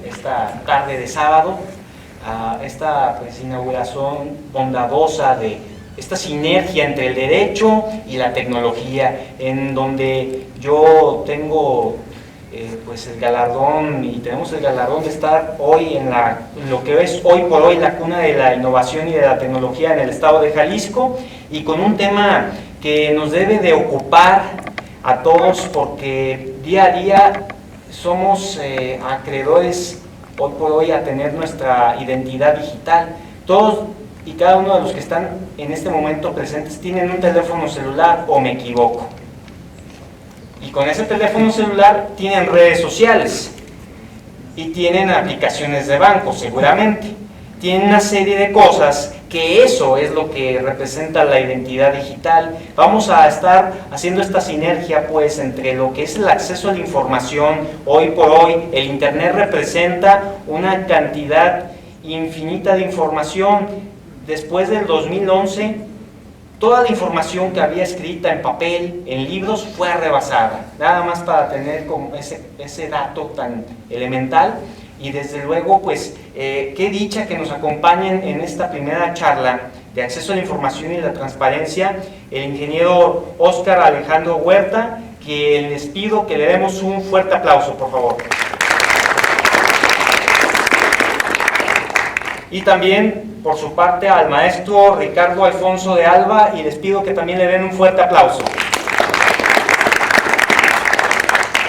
Esta tarde de sábado, a esta pues, inauguración bondadosa de esta sinergia entre el derecho y la tecnología, en donde yo tengo pues el galardón, y tenemos el galardón de estar hoy en lo que es hoy por hoy la cuna de la innovación y de la tecnología en el estado de Jalisco, y con un tema que nos debe de ocupar a todos, porque día a día somos acreedores hoy por hoy a tener nuestra identidad digital. Todos y cada uno de los que están en este momento presentes tienen un teléfono celular, ¿o me equivoco? Y con ese teléfono celular tienen redes sociales y tienen aplicaciones de banco, seguramente. Tienen una serie de cosas que eso es lo que representa la identidad digital. Vamos a estar haciendo esta sinergia pues entre lo que es el acceso a la información. Hoy por hoy el internet representa una cantidad infinita de información. Después del 2011, toda la información que había escrita en papel, en libros, fue rebasada. Nada más para tener como ese dato tan elemental. Y desde luego, pues, qué dicha que nos acompañen en esta primera charla de acceso a la información y la transparencia el ingeniero Óscar Alejandro Huerta, que les pido que le demos un fuerte aplauso, por favor. Y también, por su parte, al maestro Ricardo Alfonso de Alba, y les pido que también le den un fuerte aplauso.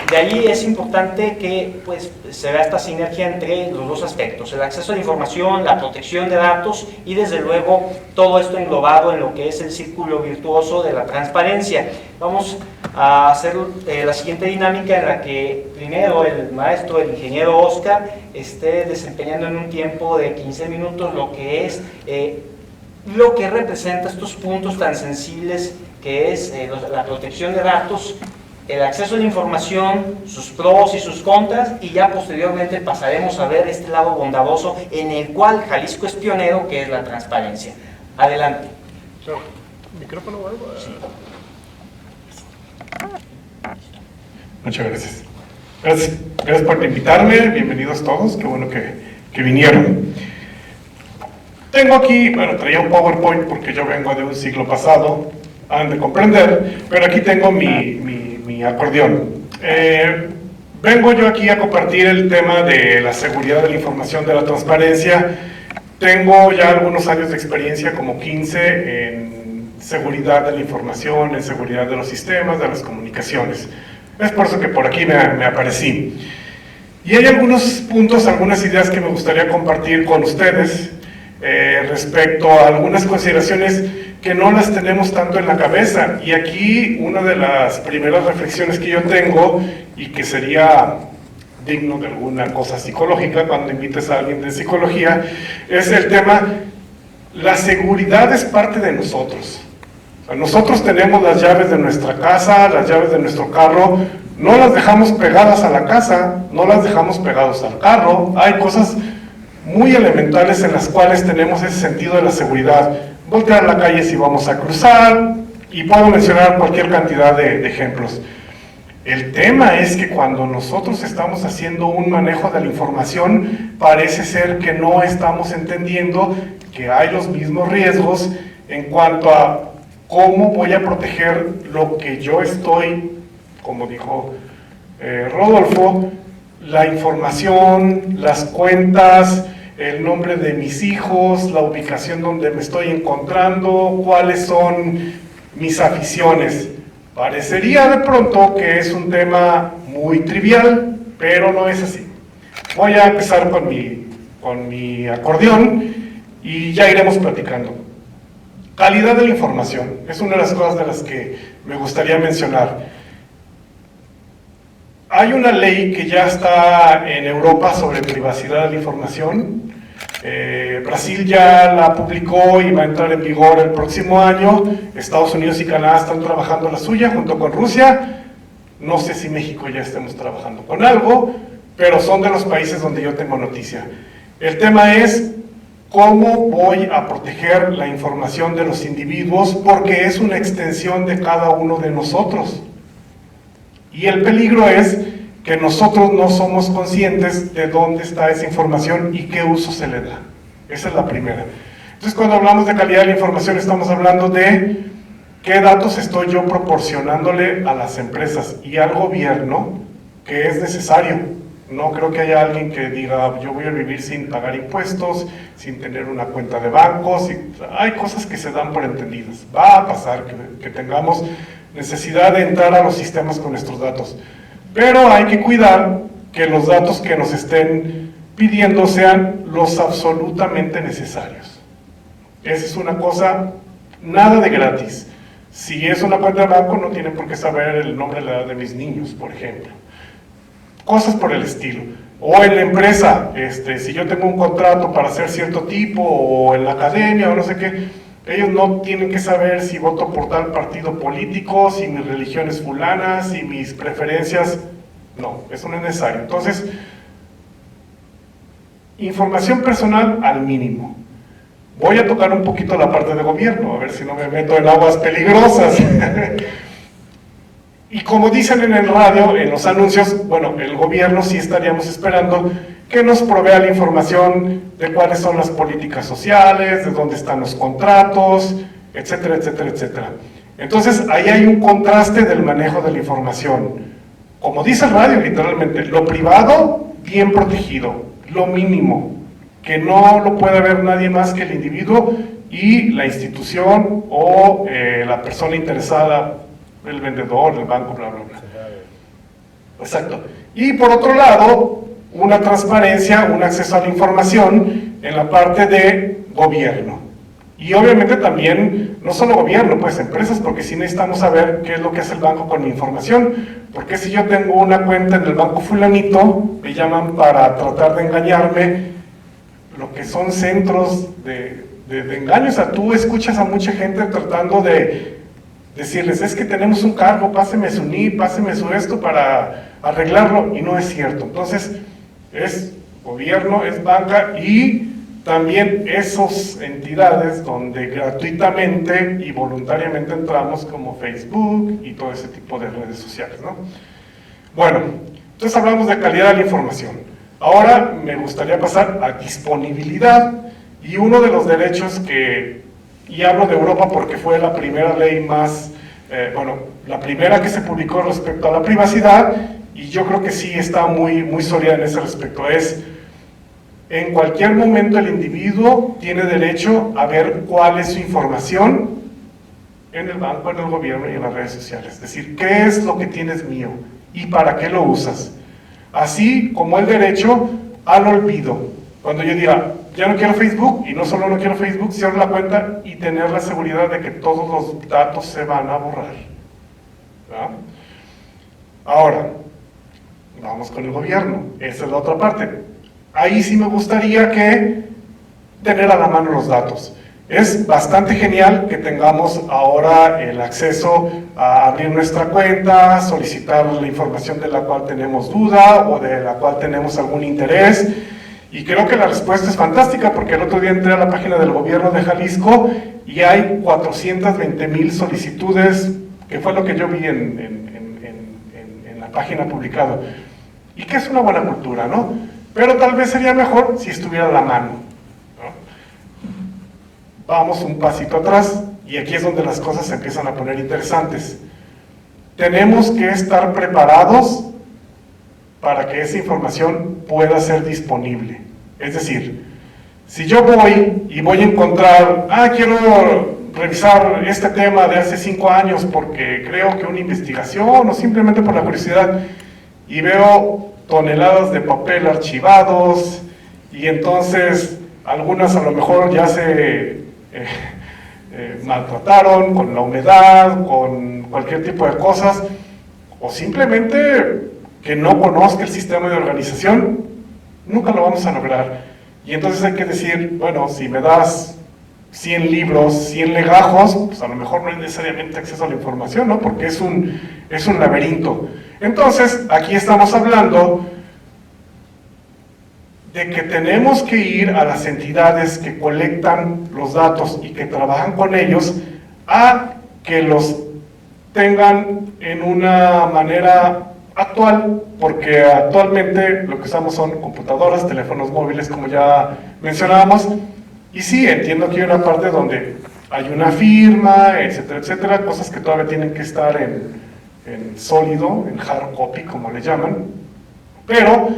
De ahí es importante que pues, se vea esta sinergia entre los dos aspectos, el acceso a la información, la protección de datos y desde luego todo esto englobado en lo que es el círculo virtuoso de la transparencia. Vamos a hacer la siguiente dinámica en la que primero el maestro, el ingeniero Óscar, esté desempeñando en un tiempo de 15 minutos lo que es lo que representa estos puntos tan sensibles que es la protección de datos, el acceso a la información, sus pros y sus contras, y ya posteriormente pasaremos a ver este lado bondadoso en el cual Jalisco es pionero, que es la transparencia. Adelante. ¿Micrófono o algo? Sí. Muchas gracias. Gracias por invitarme, bienvenidos todos, qué bueno que vinieron. Tengo aquí, bueno, traía un PowerPoint porque yo vengo de un siglo pasado, han de comprender, pero aquí tengo mi acordeón. Vengo yo aquí a compartir el tema de la seguridad de la información, de la transparencia. Tengo ya algunos años de experiencia, como 15, en seguridad de la información, en seguridad de los sistemas, de las comunicaciones. Es por eso que por aquí me aparecí. Y hay algunos puntos, algunas ideas que me gustaría compartir con ustedes respecto a algunas consideraciones que no las tenemos tanto en la cabeza. Y aquí una de las primeras reflexiones que yo tengo, y que sería digno de alguna cosa psicológica cuando invites a alguien de psicología, es el tema: la seguridad es parte de nosotros. O sea, nosotros tenemos las llaves de nuestra casa, las llaves de nuestro carro, no las dejamos pegadas a la casa, no las dejamos pegados al carro. Hay cosas muy elementales en las cuales tenemos ese sentido de la seguridad. Voltear la calle si vamos a cruzar, y puedo mencionar cualquier cantidad de ejemplos. El tema es que cuando nosotros estamos haciendo un manejo de la información, parece ser que no estamos entendiendo que hay los mismos riesgos en cuanto a cómo voy a proteger lo que yo estoy, como dijo Rodolfo, la información, las cuentas, el nombre de mis hijos, la ubicación donde me estoy encontrando, cuáles son mis aficiones. Parecería de pronto que es un tema muy trivial, pero no es así. Voy a empezar con mi acordeón y ya iremos platicando. Calidad de la información es una de las cosas de las que me gustaría mencionar. hay una ley que ya está en Europa sobre privacidad de la información. Brasil ya la publicó y va a entrar en vigor el próximo año. Estados Unidos y Canadá están trabajando la suya junto con Rusia. No sé si México ya estemos trabajando con algo, pero son de los países donde yo tengo noticia. El tema es cómo voy a proteger la información de los individuos, porque es una extensión de cada uno de nosotros. Y el peligro es que nosotros no somos conscientes de dónde está esa información y qué uso se le da. Esa es la primera. Entonces, cuando hablamos de calidad de la información, estamos hablando de qué datos estoy yo proporcionándole a las empresas y al gobierno que es necesario. No creo que haya alguien que diga, yo voy a vivir sin pagar impuestos, sin tener una cuenta de banco. Hay cosas que se dan por entendidas. Va a pasar que tengamos necesidad de entrar a los sistemas con nuestros datos. Pero hay que cuidar que los datos que nos estén pidiendo sean los absolutamente necesarios. Esa es una cosa, nada de gratis. Si es una cuenta de banco, no tienen por qué saber el nombre y la edad de mis niños, por ejemplo. Cosas por el estilo. O en la empresa, si yo tengo un contrato para hacer cierto tipo, o en la academia, o no sé qué, ellos no tienen que saber si voto por tal partido político, si mi religión es fulana, si mis preferencias... No, eso no es necesario. Entonces, información personal al mínimo. Voy a tocar un poquito la parte de gobierno, a ver si no me meto en aguas peligrosas. Y como dicen en el radio, en los anuncios, bueno, el gobierno sí estaríamos esperando que nos provea la información de cuáles son las políticas sociales, de dónde están los contratos, etcétera, etcétera, etcétera. Entonces, ahí hay un contraste del manejo de la información. Como dice el radio, literalmente, lo privado, bien protegido, lo mínimo, que no lo puede ver nadie más que el individuo y la institución o la persona interesada, el vendedor, el banco, bla, bla, bla. Exacto. Y por otro lado, una transparencia, un acceso a la información en la parte de gobierno. Y obviamente también, no solo gobierno, pues empresas, porque sí necesitamos saber qué es lo que hace el banco con mi información. Porque si yo tengo una cuenta en el banco fulanito, me llaman para tratar de engañarme, lo que son centros de engaño. O sea, tú escuchas a mucha gente tratando de decirles, es que tenemos un cargo, páseme su NIP, páseme su esto para arreglarlo, y no es cierto. Entonces, es gobierno, es banca y también esas entidades donde gratuitamente y voluntariamente entramos, como Facebook y todo ese tipo de redes sociales, ¿no? Bueno, entonces hablamos de calidad de la información. Ahora me gustaría pasar a disponibilidad, y uno de los derechos que, y hablo de Europa porque fue la primera ley más, la primera que se publicó respecto a la privacidad, y yo creo que sí está muy sólida en ese respecto, es en cualquier momento el individuo tiene derecho a ver cuál es su información en el banco, en el gobierno y en las redes sociales. Es decir, qué es lo que tienes mío y para qué lo usas. Así como el derecho al olvido. Cuando yo diga, ya no quiero Facebook, y no solo no quiero Facebook, cierro la cuenta y tener la seguridad de que todos los datos se van a borrar. ¿verdad? Ahora, vamos con el gobierno. Esa es la otra parte. Ahí sí me gustaría que tener a la mano los datos. Es bastante genial que tengamos ahora el acceso a abrir nuestra cuenta, solicitar la información de la cual tenemos duda o de la cual tenemos algún interés. Y creo que la respuesta es fantástica, porque el otro día entré a la página del gobierno de Jalisco y hay 420,000 solicitudes, que fue lo que yo vi en la página publicada. Y que es una buena cultura, ¿no? Pero tal vez sería mejor si estuviera a la mano, ¿no? Vamos un pasito atrás, y aquí es donde las cosas se empiezan a poner interesantes. Tenemos que estar preparados para que esa información pueda ser disponible. Es decir, si yo voy a encontrar, quiero revisar este tema de hace 5 años porque creo que una investigación o simplemente por la curiosidad, y veo toneladas de papel archivados, y entonces algunas a lo mejor ya se maltrataron con la humedad, con cualquier tipo de cosas, o simplemente que no conozca el sistema de organización, nunca lo vamos a lograr. Y entonces hay que decir, bueno, si me das 100 libros, 100 legajos, pues a lo mejor no hay necesariamente acceso a la información, ¿no? Porque es un laberinto. Entonces, aquí estamos hablando de que tenemos que ir a las entidades que colectan los datos y que trabajan con ellos a que los tengan en una manera actual, porque actualmente lo que usamos son computadoras, teléfonos móviles, como ya mencionábamos, y sí, entiendo que hay una parte donde hay una firma, etcétera, etcétera, cosas que todavía tienen que estar en sólido, en hard copy, como le llaman, pero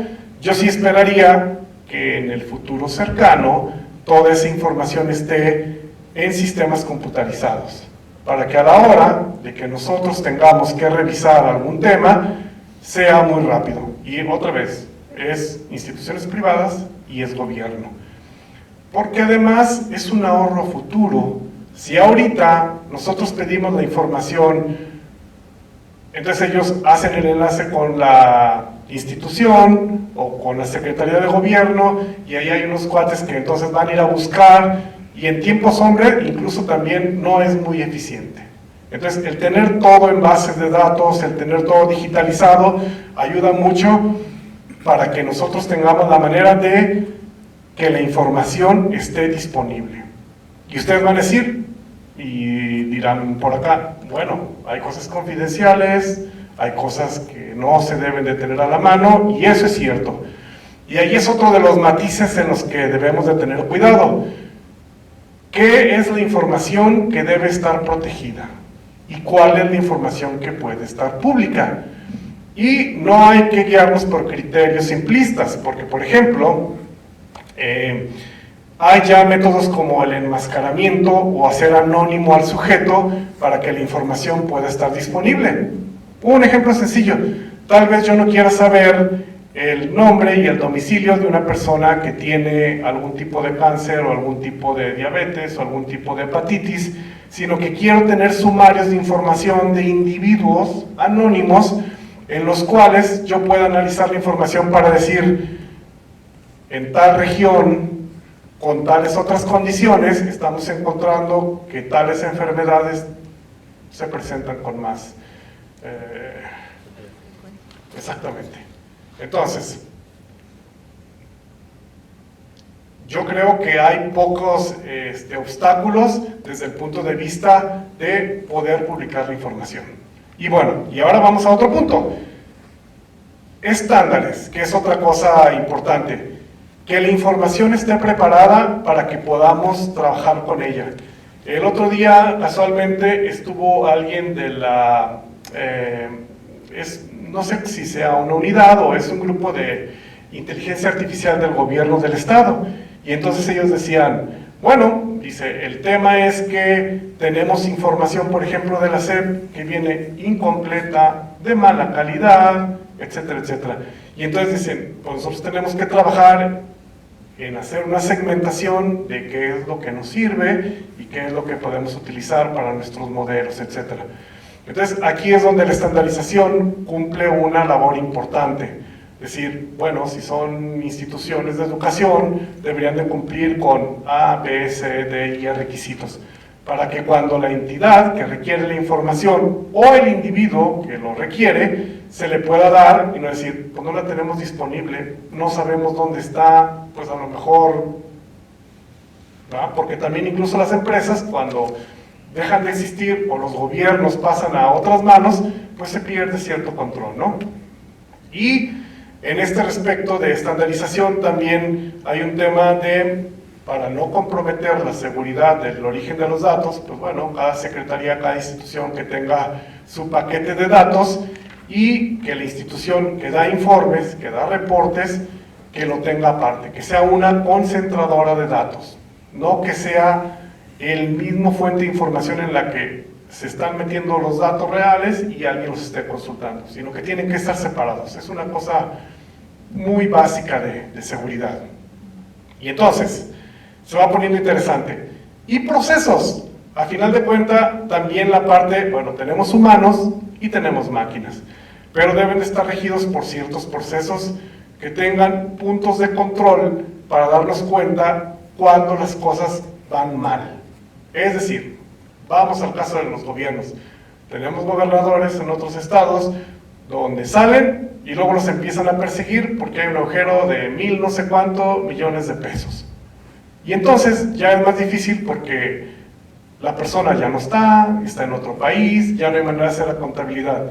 yo sí esperaría que en el futuro cercano toda esa información esté en sistemas computarizados, para que a la hora de que nosotros tengamos que revisar algún tema, sea muy rápido. Y otra vez, es instituciones privadas y es gobierno. Porque además es un ahorro futuro. Si ahorita nosotros pedimos la información, entonces ellos hacen el enlace con la institución o con la Secretaría de Gobierno y ahí hay unos cuates que entonces van a ir a buscar y en tiempo sombra incluso también no es muy eficiente. Entonces el tener todo en bases de datos, el tener todo digitalizado ayuda mucho para que nosotros tengamos la manera de que la información esté disponible. Y ustedes van a decir y dirán por acá, bueno, hay cosas confidenciales, hay cosas que no se deben de tener a la mano, y eso es cierto. Y ahí es otro de los matices en los que debemos de tener cuidado. ¿Qué es la información que debe estar protegida? ¿Y cuál es la información que puede estar pública? Y no hay que guiarnos por criterios simplistas, porque por ejemplo, hay ya métodos como el enmascaramiento o hacer anónimo al sujeto para que la información pueda estar disponible. Un ejemplo sencillo, tal vez yo no quiera saber el nombre y el domicilio de una persona que tiene algún tipo de cáncer o algún tipo de diabetes o algún tipo de hepatitis, sino que quiero tener sumarios de información de individuos anónimos en los cuales yo pueda analizar la información para decir, en tal región, con tales otras condiciones, estamos encontrando que tales enfermedades se presentan con más. Exactamente. Entonces, yo creo que hay pocos obstáculos desde el punto de vista de poder publicar la información. Y bueno, y ahora vamos a otro punto. Estándares, que es otra cosa importante. Que la información esté preparada para que podamos trabajar con ella. El otro día, casualmente, estuvo alguien de la... no sé si sea una unidad o es un grupo de inteligencia artificial del gobierno del estado. Y entonces ellos decían, bueno, dice, el tema es que tenemos información, por ejemplo, de la SEP que viene incompleta, de mala calidad, etcétera, etcétera. Y entonces dicen, pues nosotros tenemos que trabajar en hacer una segmentación de qué es lo que nos sirve y qué es lo que podemos utilizar para nuestros modelos, etcétera. Entonces, aquí es donde la estandarización cumple una labor importante. Es decir, bueno, si son instituciones de educación, deberían de cumplir con A, B, C, D y E requisitos, para que cuando la entidad que requiere la información o el individuo que lo requiere, se le pueda dar y no decir, pues no la tenemos disponible, no sabemos dónde está, pues a lo mejor, ¿verdad? Porque también incluso las empresas, cuando dejan de existir o los gobiernos pasan a otras manos, pues se pierde cierto control, ¿no? Y en este respecto de estandarización también hay un tema de, para no comprometer la seguridad del origen de los datos, pues bueno, cada secretaría, cada institución que tenga su paquete de datos y que la institución que da informes, que da reportes, que lo tenga aparte, que sea una concentradora de datos, no que sea el mismo fuente de información en la que se están metiendo los datos reales y alguien los esté consultando, sino que tienen que estar separados. Es una cosa muy básica de seguridad. Y entonces, se va poniendo interesante. Y procesos. A final de cuentas, también la parte, bueno, tenemos humanos y tenemos máquinas. pero deben de estar regidos por ciertos procesos que tengan puntos de control para darnos cuenta cuando las cosas van mal. Es decir, vamos al caso de los gobiernos. Tenemos gobernadores en otros estados donde salen y luego los empiezan a perseguir porque hay un agujero de 1,000 no sé cuánto millones de pesos. Y entonces ya es más difícil porque la persona ya no está en otro país, ya no hay manera de hacer la contabilidad.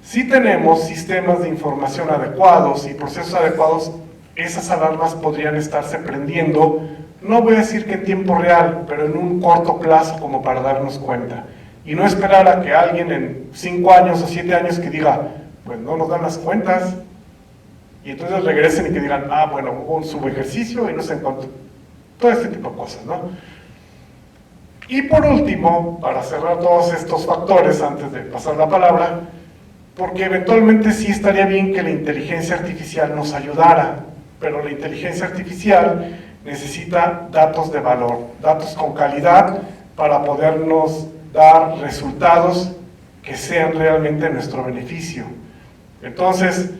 Si tenemos sistemas de información adecuados y procesos adecuados, esas alarmas podrían estarse prendiendo, no voy a decir que en tiempo real, pero en un corto plazo como para darnos cuenta. Y no esperar a que alguien en 5 años o 7 años que diga, pues no nos dan las cuentas, y entonces regresen y que digan, ah, bueno, hubo un subejercicio y no sé en cuánto, todo este tipo de cosas, ¿no? Y por último, para cerrar todos estos factores antes de pasar la palabra, porque eventualmente sí estaría bien que la inteligencia artificial nos ayudara, pero la inteligencia artificial necesita datos de valor, datos con calidad para podernos dar resultados que sean realmente nuestro beneficio. Entonces,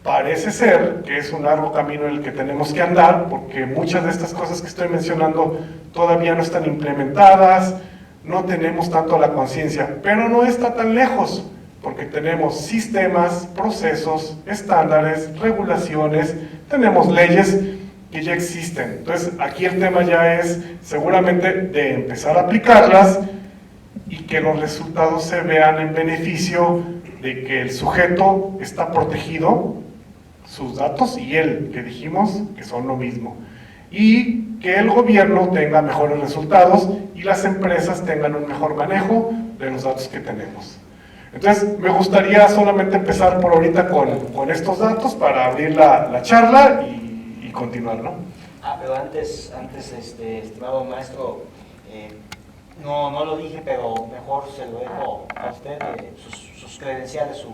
parece ser que es un largo camino en el que tenemos que andar, porque muchas de estas cosas que estoy mencionando todavía no están implementadas, no tenemos tanto la conciencia, pero no está tan lejos, porque tenemos sistemas, procesos, estándares, regulaciones, tenemos leyes que ya existen. Entonces, aquí el tema ya es seguramente de empezar a aplicarlas y que los resultados se vean en beneficio de que el sujeto está protegido, sus datos y él, que dijimos que son lo mismo, y que el gobierno tenga mejores resultados y las empresas tengan un mejor manejo de los datos que tenemos. Entonces, me gustaría solamente empezar por ahorita con estos datos para abrir la charla y continuar, ¿no? Pero antes estimado maestro, no lo dije, pero mejor se lo dejo a usted, sus credenciales,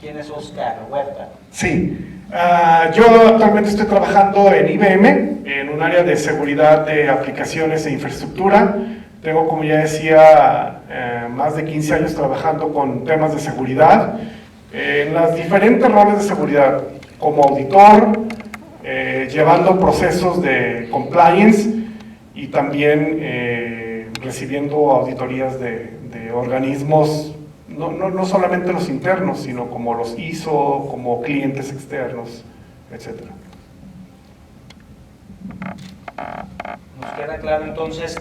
¿quién es Oscar Huerta? Sí, yo actualmente estoy trabajando en IBM, en un área de seguridad de aplicaciones e infraestructura. Tengo, como ya decía, más de 15 años trabajando con temas de seguridad, en las diferentes roles de seguridad, como auditor, llevando procesos de compliance y también recibiendo auditorías de organismos, no solamente los internos, sino como los ISO, como clientes externos, etc. Nos queda claro entonces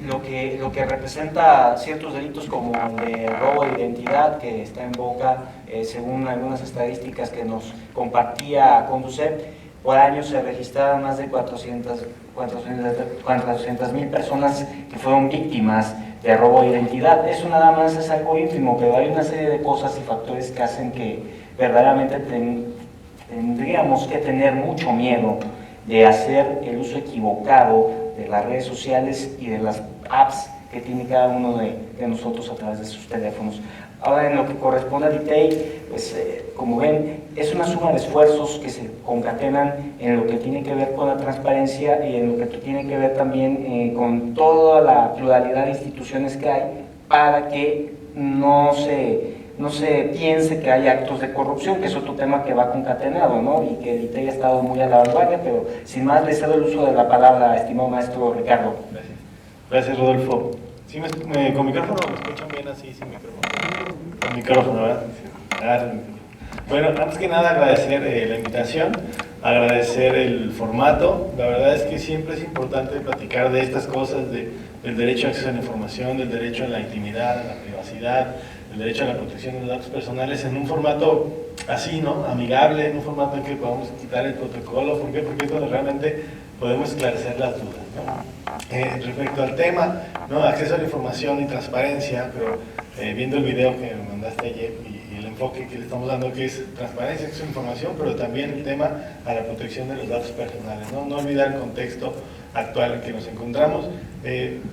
lo que representa ciertos delitos como el de robo de identidad, que está en boga, según algunas estadísticas que nos compartía Conducep. Por año se registraron más de 400,000 personas que fueron víctimas de robo de identidad. Eso nada más es algo ínfimo, pero hay una serie de cosas y factores que hacen que verdaderamente tendríamos que tener mucho miedo de hacer el uso equivocado de las redes sociales y de las apps que tiene cada uno de nosotros a través de sus teléfonos. Ahora, en lo que corresponde a DITEI, pues como ven, es una suma de esfuerzos que se concatenan en lo que tiene que ver con la transparencia y en lo que tiene que ver también con toda la pluralidad de instituciones que hay para que no se piense que hay actos de corrupción, que es otro tema que va concatenado, ¿no? Y que DITEI ha estado muy a la vanguardia, pero sin más le cedo el uso de la palabra, estimado maestro Ricardo. Gracias. Gracias, Rodolfo. ¿Sí con micrófono? ¿Me escuchan bien así, sin micrófono? Con micrófono, ¿verdad? Bueno, antes que nada agradecer la invitación, agradecer el formato. La verdad es que siempre es importante platicar de estas cosas, del derecho a acceso a la información, del derecho a la intimidad, a la privacidad, el derecho a la protección de los datos personales en un formato así, ¿no? Amigable, en un formato en que podamos quitar el protocolo. ¿Por qué? Porque es donde realmente podemos esclarecer las dudas, ¿no? Respecto al tema, ¿no? Acceso a la información y transparencia, pero viendo el video que me mandaste ayer y el enfoque que le estamos dando, que es transparencia, acceso a la información, pero también el tema a la protección de los datos personales, ¿no? No olvidar el contexto actual en que nos encontramos.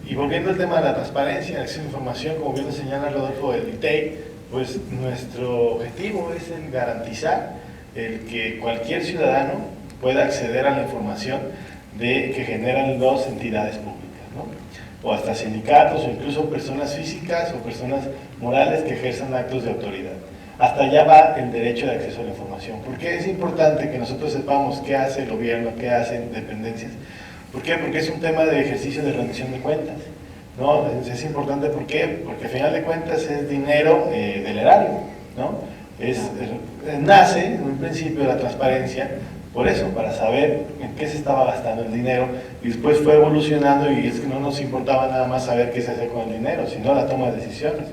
Y volviendo al tema de la transparencia, acceso a la información, como bien señala Rodolfo del DITEI, pues nuestro objetivo es el garantizar el que cualquier ciudadano pueda acceder a la información que generan dos entidades públicas, ¿no? o hasta sindicatos o incluso personas físicas o personas morales que ejerzan actos de autoridad. Hasta allá va el derecho de acceso a la información. ¿Por qué es importante que nosotros sepamos qué hace el gobierno, qué hacen dependencias? ¿Por qué? Porque es un tema de ejercicio de rendición de cuentas, ¿no? Es importante, ¿por qué? Porque al final de cuentas es dinero del erario, ¿no? Nace en un principio la transparencia por eso, para saber en qué se estaba gastando el dinero, y después fue evolucionando, y es que no nos importaba nada más saber qué se hace con el dinero, sino la toma de decisiones.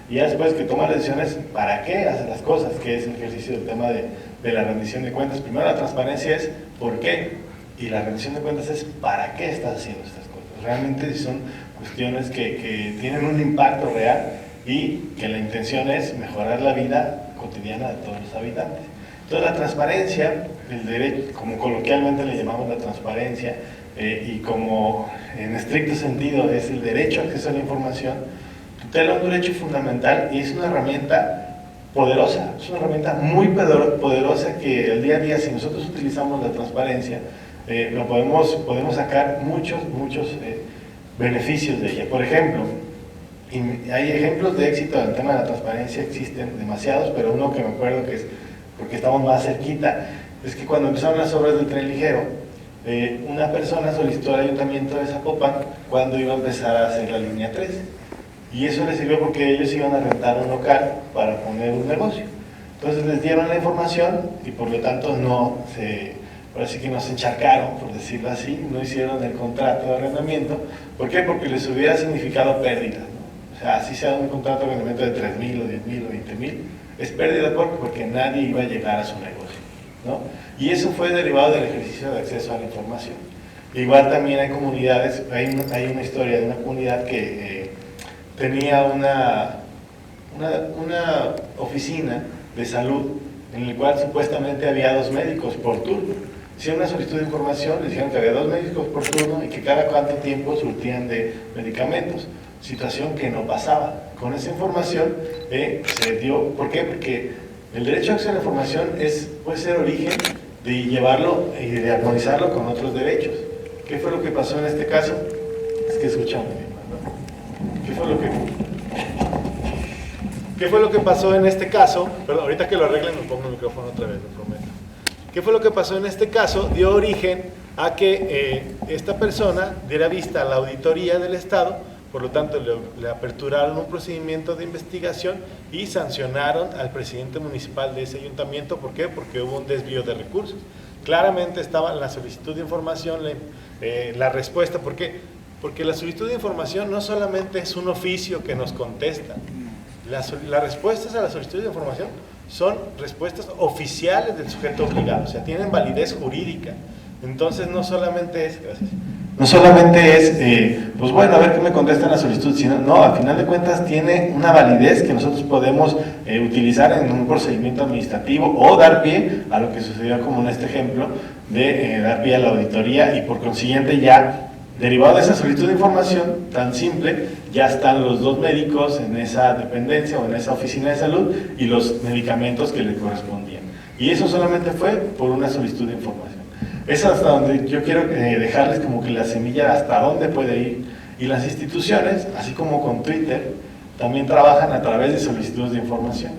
Y ya después que toma las decisiones, ¿para qué hace las cosas? Que es el ejercicio del tema de la rendición de cuentas. Primero la transparencia es ¿por qué? Y la rendición de cuentas es ¿para qué estás haciendo estas cosas? Realmente son cuestiones que tienen un impacto real y que la intención es mejorar la vida cotidiana de todos los habitantes. Entonces la transparencia, el derecho, como coloquialmente le llamamos la transparencia, y como en estricto sentido es el derecho a acceso a la información, tutela un derecho fundamental y es una herramienta poderosa, es una herramienta muy poderosa que el día a día, si nosotros utilizamos la transparencia, podemos sacar muchos beneficios de ella. Por ejemplo, hay ejemplos de éxito en el tema de la transparencia, existen demasiados, pero uno que me acuerdo que es, porque estamos más cerquita, es que cuando empezaron las obras del tren ligero, una persona solicitó al ayuntamiento de Zapopan cuando iba a empezar a hacer la línea 3, y eso les sirvió porque ellos iban a rentar un local para poner un negocio. Entonces les dieron la información y por lo tanto ahora sí que nos encharcaron, por decirlo así, no hicieron el contrato de arrendamiento. ¿Por qué? Porque les hubiera significado pérdida, ¿no? O sea, así sea un contrato de arrendamiento de 3,000 o 10,000 o 20,000, es pérdida porque nadie iba a llegar a su negocio, ¿no? Y eso fue derivado del ejercicio de acceso a la información. Igual también hay comunidades, hay una historia de una comunidad que tenía una oficina de salud en la cual supuestamente había 2 médicos por turno. Hicieron una solicitud de información, les dijeron que había 2 médicos por turno y que cada cuánto tiempo surtían de medicamentos, situación que no pasaba. Con esa información se dio, ¿por qué? Porque el derecho a acceso a la información puede ser origen de llevarlo y de armonizarlo con otros derechos. ¿Qué fue lo que pasó en este caso? Es que escuchamos bien, ¿no? ¿Qué fue lo que pasó en este caso? Perdón, ahorita que lo arreglen me pongo el micrófono otra vez, lo prometo. ¿Qué fue lo que pasó en este caso? Dio origen a que esta persona diera vista a la auditoría del Estado, por lo tanto le aperturaron un procedimiento de investigación y sancionaron al presidente municipal de ese ayuntamiento. ¿Por qué? Porque hubo un desvío de recursos. Claramente estaba en la solicitud de información, la respuesta. ¿Por qué? Porque la solicitud de información no solamente es un oficio que nos contesta. Las respuestas a la solicitud de información son respuestas oficiales del sujeto obligado, o sea, tienen validez jurídica. Entonces no solamente es, pues bueno, a ver qué me contestan la solicitud, sino, no, al final de cuentas tiene una validez que nosotros podemos utilizar en un procedimiento administrativo o dar pie a lo que sucedió como en este ejemplo, de dar pie a la auditoría y por consiguiente ya, derivado de esa solicitud de información tan simple, ya están los 2 médicos en esa dependencia o en esa oficina de salud y los medicamentos que le correspondían. Y eso solamente fue por una solicitud de información. Es hasta donde yo quiero dejarles como que la semilla hasta dónde puede ir. Y las instituciones, así como con Twitter, también trabajan a través de solicitudes de información.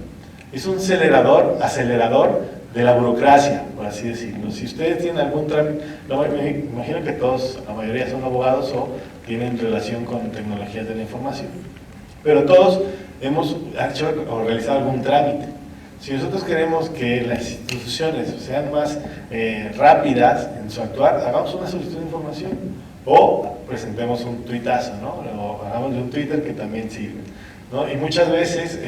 Es un acelerador de la burocracia, por así decirlo. Si ustedes tienen algún trámite, me imagino que todos, la mayoría son abogados o tienen relación con tecnologías de la información, pero todos hemos hecho o realizado algún trámite. Si nosotros queremos que las instituciones sean más rápidas en su actuar, hagamos una solicitud de información o presentemos un tuitazo, ¿no? O hagamos de un Twitter que también sirve, ¿no? Y muchas veces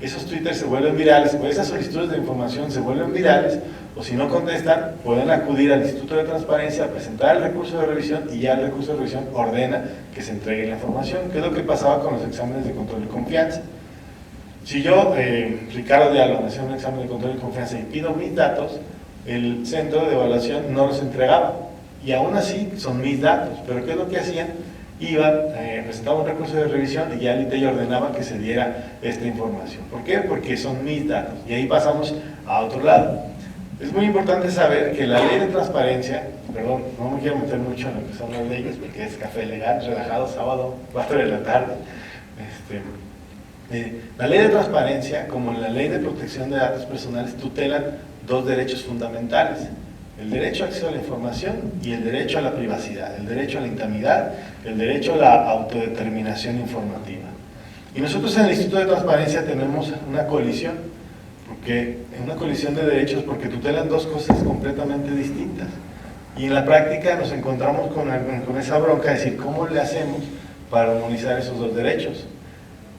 esos twitters se vuelven virales, o esas solicitudes de información se vuelven virales, o si no contestan, pueden acudir al Instituto de Transparencia a presentar el recurso de revisión y ya el recurso de revisión ordena que se entregue la información, que es lo que pasaba con los exámenes de control de confianza. Si yo, Ricardo de Alba, hacía un examen de control de confianza y pido mis datos, el centro de evaluación no los entregaba, y aún así son mis datos, pero ¿qué es lo que hacían? Iban, presentaban un recurso de revisión y ya el ITEI ordenaba que se diera esta información. ¿Por qué? Porque son mis datos, y ahí pasamos a otro lado. Es muy importante saber que la ley de transparencia, perdón, no me quiero meter mucho en lo que son las leyes, porque es café legal, relajado, sábado, 4 de la tarde. La ley de transparencia, como la ley de protección de datos personales, tutelan dos derechos fundamentales: el derecho a acceso a la información y el derecho a la privacidad, el derecho a la intimidad, el derecho a la autodeterminación informativa. Y nosotros en el Instituto de Transparencia tenemos una colisión de derechos, porque tutelan dos cosas completamente distintas. Y en la práctica nos encontramos con esa bronca de decir, ¿cómo le hacemos para armonizar esos dos derechos?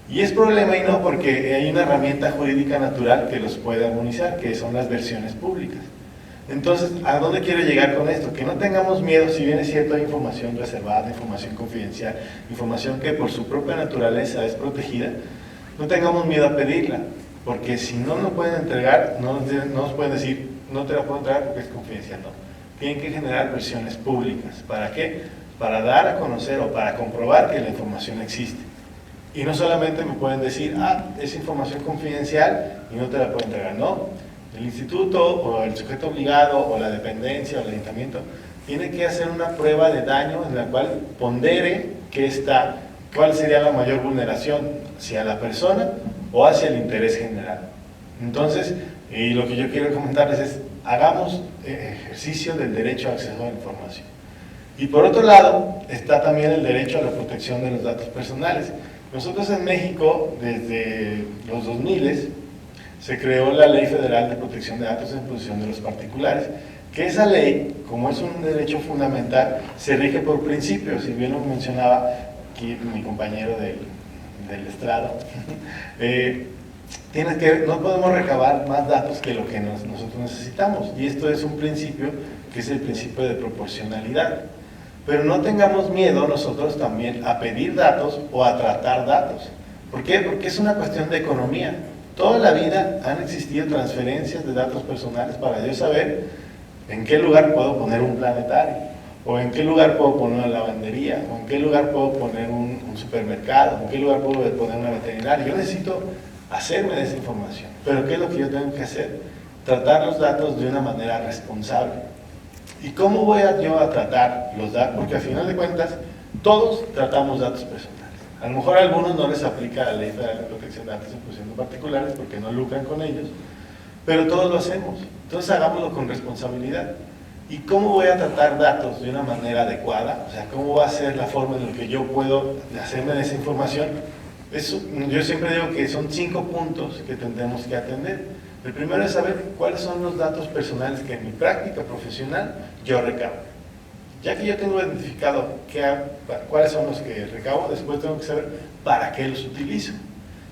Y es problema y no, porque hay una herramienta jurídica natural que los puede armonizar, que son las versiones públicas. Entonces, ¿a dónde quiero llegar con esto? Que no tengamos miedo, si bien es cierto, hay información reservada, información confidencial, información que por su propia naturaleza es protegida, no tengamos miedo a pedirla, porque si no nos pueden entregar, no nos pueden decir, no te la puedo entregar porque es confidencial, no. Tienen que generar versiones públicas. ¿Para qué? Para dar a conocer o para comprobar que la información existe. Y no solamente me pueden decir, es información confidencial y no te la puedo entregar, no. El instituto o el sujeto obligado o la dependencia o el ayuntamiento tiene que hacer una prueba de daño en la cual pondere cuál sería la mayor vulneración, hacia la persona o hacia el interés general. Entonces, y lo que yo quiero comentarles es, hagamos ejercicio del derecho a acceso a la información. Y por otro lado, está también el derecho a la protección de los datos personales. Nosotros en México, desde los 2000, se creó la Ley Federal de Protección de Datos en posesión de los particulares, que esa ley, como es un derecho fundamental, se rige por principios, si bien lo mencionaba aquí mi compañero del estrado, no podemos recabar más datos que lo que nosotros necesitamos, y esto es un principio que es el principio de proporcionalidad. Pero no tengamos miedo nosotros también a pedir datos o a tratar datos. ¿Por qué? Porque es una cuestión de economía. Toda la vida han existido transferencias de datos personales para yo saber en qué lugar puedo poner un planetario, o en qué lugar puedo poner una lavandería, o en qué lugar puedo poner un supermercado, o en qué lugar puedo poner una veterinaria. Yo necesito hacerme de esa información. Pero ¿qué es lo que yo tengo que hacer? Tratar los datos de una manera responsable. ¿Y cómo voy yo a tratar los datos? Porque al final de cuentas, todos tratamos datos personales. A lo mejor a algunos no les aplica la Ley Federal de Protección de Datos en posesión de particulares porque no lucran con ellos, pero todos lo hacemos. Entonces hagámoslo con responsabilidad. ¿Y cómo voy a tratar datos de una manera adecuada? O sea, ¿cómo va a ser la forma en la que yo puedo hacerme de esa información? Yo siempre digo que son 5 puntos que tendremos que atender. El primero es saber cuáles son los datos personales que en mi práctica profesional yo recabo. Ya que yo tengo identificado cuáles son los que recabo, después tengo que saber para qué los utilizo.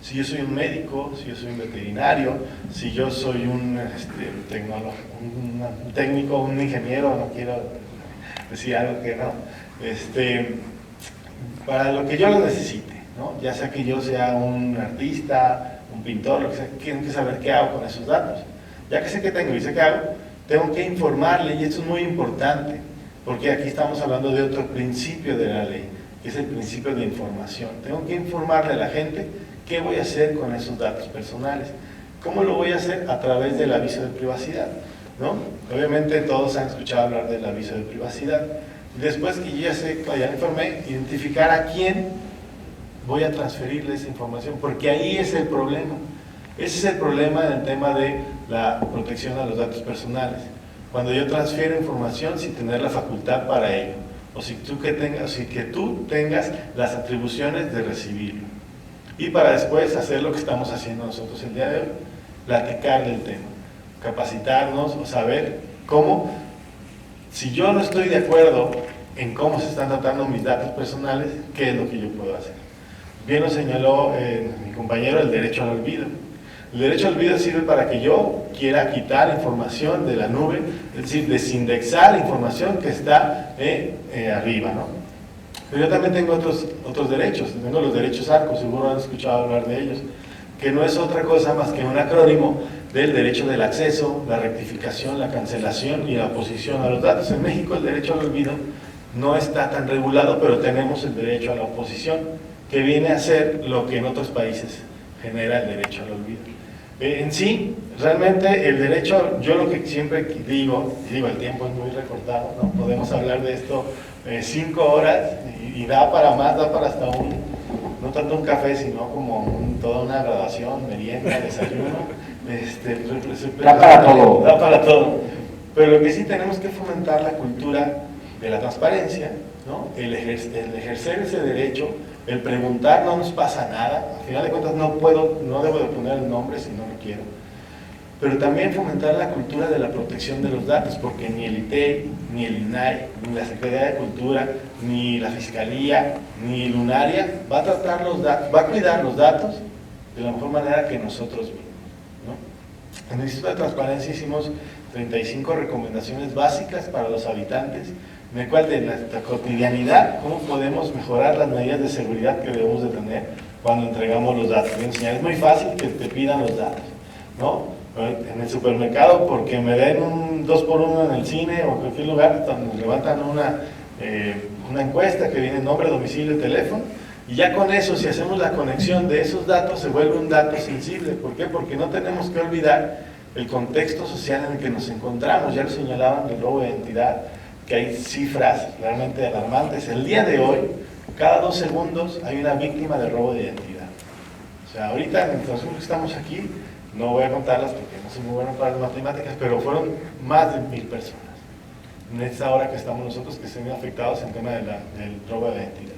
Si yo soy un médico, si yo soy un veterinario, si yo soy un técnico, un ingeniero, no quiero decir algo que no, para lo que yo lo necesite, ¿no? Ya sea que yo sea un artista, un pintor, lo que sea, tengo que saber qué hago con esos datos. Ya que sé qué tengo y sé qué hago, tengo que informarle, y esto es muy importante, porque aquí estamos hablando de otro principio de la ley, que es el principio de información. Tengo que informarle a la gente qué voy a hacer con esos datos personales. ¿Cómo lo voy a hacer? A través del aviso de privacidad, ¿no? Obviamente todos han escuchado hablar del aviso de privacidad. Después que yo ya informé, identificar a quién voy a transferirle esa información, porque ahí es el problema. Ese es el problema del tema de la protección a los datos personales. Cuando yo transfiero información sin tener la facultad para ello, o si tú tengas las atribuciones de recibirlo. Y para después hacer lo que estamos haciendo nosotros el día de hoy, platicar del tema, capacitarnos o saber cómo, si yo no estoy de acuerdo en cómo se están tratando mis datos personales, qué es lo que yo puedo hacer. Bien lo señaló mi compañero, el derecho al olvido. El derecho al olvido sirve para que yo quiera quitar información de la nube, es decir, desindexar la información que está arriba, ¿no? Pero yo también tengo otros derechos, tengo los derechos ARCO, seguro han escuchado hablar de ellos, que no es otra cosa más que un acrónimo del derecho del acceso, la rectificación, la cancelación y la oposición a los datos. En México el derecho al olvido no está tan regulado, pero tenemos el derecho a la oposición, que viene a ser lo que en otros países genera el derecho al olvido. En sí, Realmente el derecho, yo lo que siempre digo, el tiempo es muy recortado, ¿no? Podemos hablar de esto 5 horas y da para más, da para hasta no tanto un café, sino como toda una graduación, merienda, desayuno. Da para todo. Da para todo. Pero lo que sí tenemos que fomentar la cultura de la transparencia, ¿no? El ejercer ese derecho, el preguntar, no nos pasa nada. Al final de cuentas no debo de poner el nombre si no lo quiero. Pero también fomentar la cultura de la protección de los datos, porque ni el ITEI, ni el INAI, ni la Secretaría de Cultura, ni la Fiscalía, ni Lunaria va a tratar los datos, va a cuidar los datos de la mejor manera que nosotros mismos, ¿no? En el Instituto de Transparencia hicimos 35 recomendaciones básicas para los habitantes, en el cual de nuestra cotidianidad, cómo podemos mejorar las medidas de seguridad que debemos de tener cuando entregamos los datos. Es muy fácil que te pidan los datos, ¿no? En el supermercado, porque me den un 2x1 en el cine o en cualquier lugar, nos levantan una encuesta que viene nombre, domicilio y teléfono, y ya con eso, si hacemos la conexión de esos datos, se vuelve un dato sensible. ¿Por qué? Porque no tenemos que olvidar el contexto social en el que nos encontramos. Ya lo señalaban del robo de identidad, que hay cifras realmente alarmantes. El día de hoy, cada 2 segundos hay una víctima de robo de identidad. O sea, ahorita, en el transcurso que estamos aquí, no voy a contarlas porque no soy muy bueno para las matemáticas, pero fueron más de 1000 personas en esta hora que estamos nosotros que se ven afectados en el tema del robo de identidad.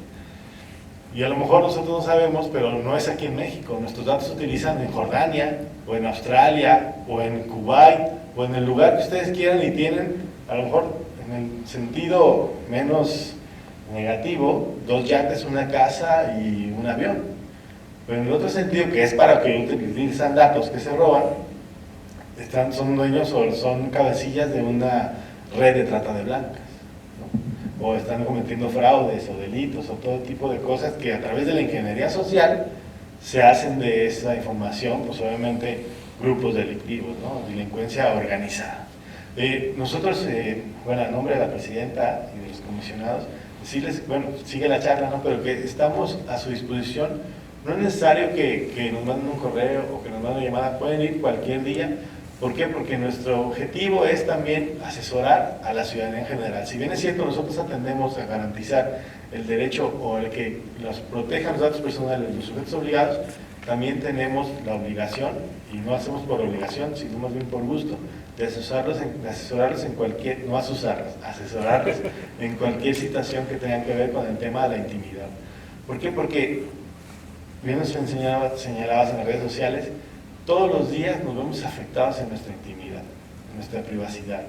Y a lo mejor nosotros no sabemos, pero no es aquí en México. Nuestros datos se utilizan en Jordania, o en Australia, o en Kuwait, o en el lugar que ustedes quieran, y tienen, a lo mejor en el sentido menos negativo, 2 yates, una casa y un avión. Pero en el otro sentido, que es para que utilizan datos que se roban, son dueños o son cabecillas de una red de trata de blancas, ¿no? O están cometiendo fraudes o delitos o todo tipo de cosas que a través de la ingeniería social se hacen de esa información, pues obviamente grupos delictivos, ¿no? Delincuencia organizada. Nosotros, bueno, a nombre de la presidenta y de los comisionados, decirles, bueno, sigue la charla, ¿no? Pero que estamos a su disposición. No es necesario que nos manden un correo o que nos manden una llamada, pueden ir cualquier día. ¿Por qué? Porque nuestro objetivo es también asesorar a la ciudadanía en general. Si bien es cierto, nosotros atendemos a garantizar el derecho o el que los protejan los datos personales de los sujetos obligados, también tenemos la obligación, y no hacemos por obligación, sino más bien por gusto, de asesorarlos en cualquier, no asusarlos, asesorarlos en cualquier situación que tenga que ver con el tema de la intimidad. ¿Por qué? Porque bien nos señalabas en las redes sociales, todos los días nos vemos afectados en nuestra intimidad, en nuestra privacidad.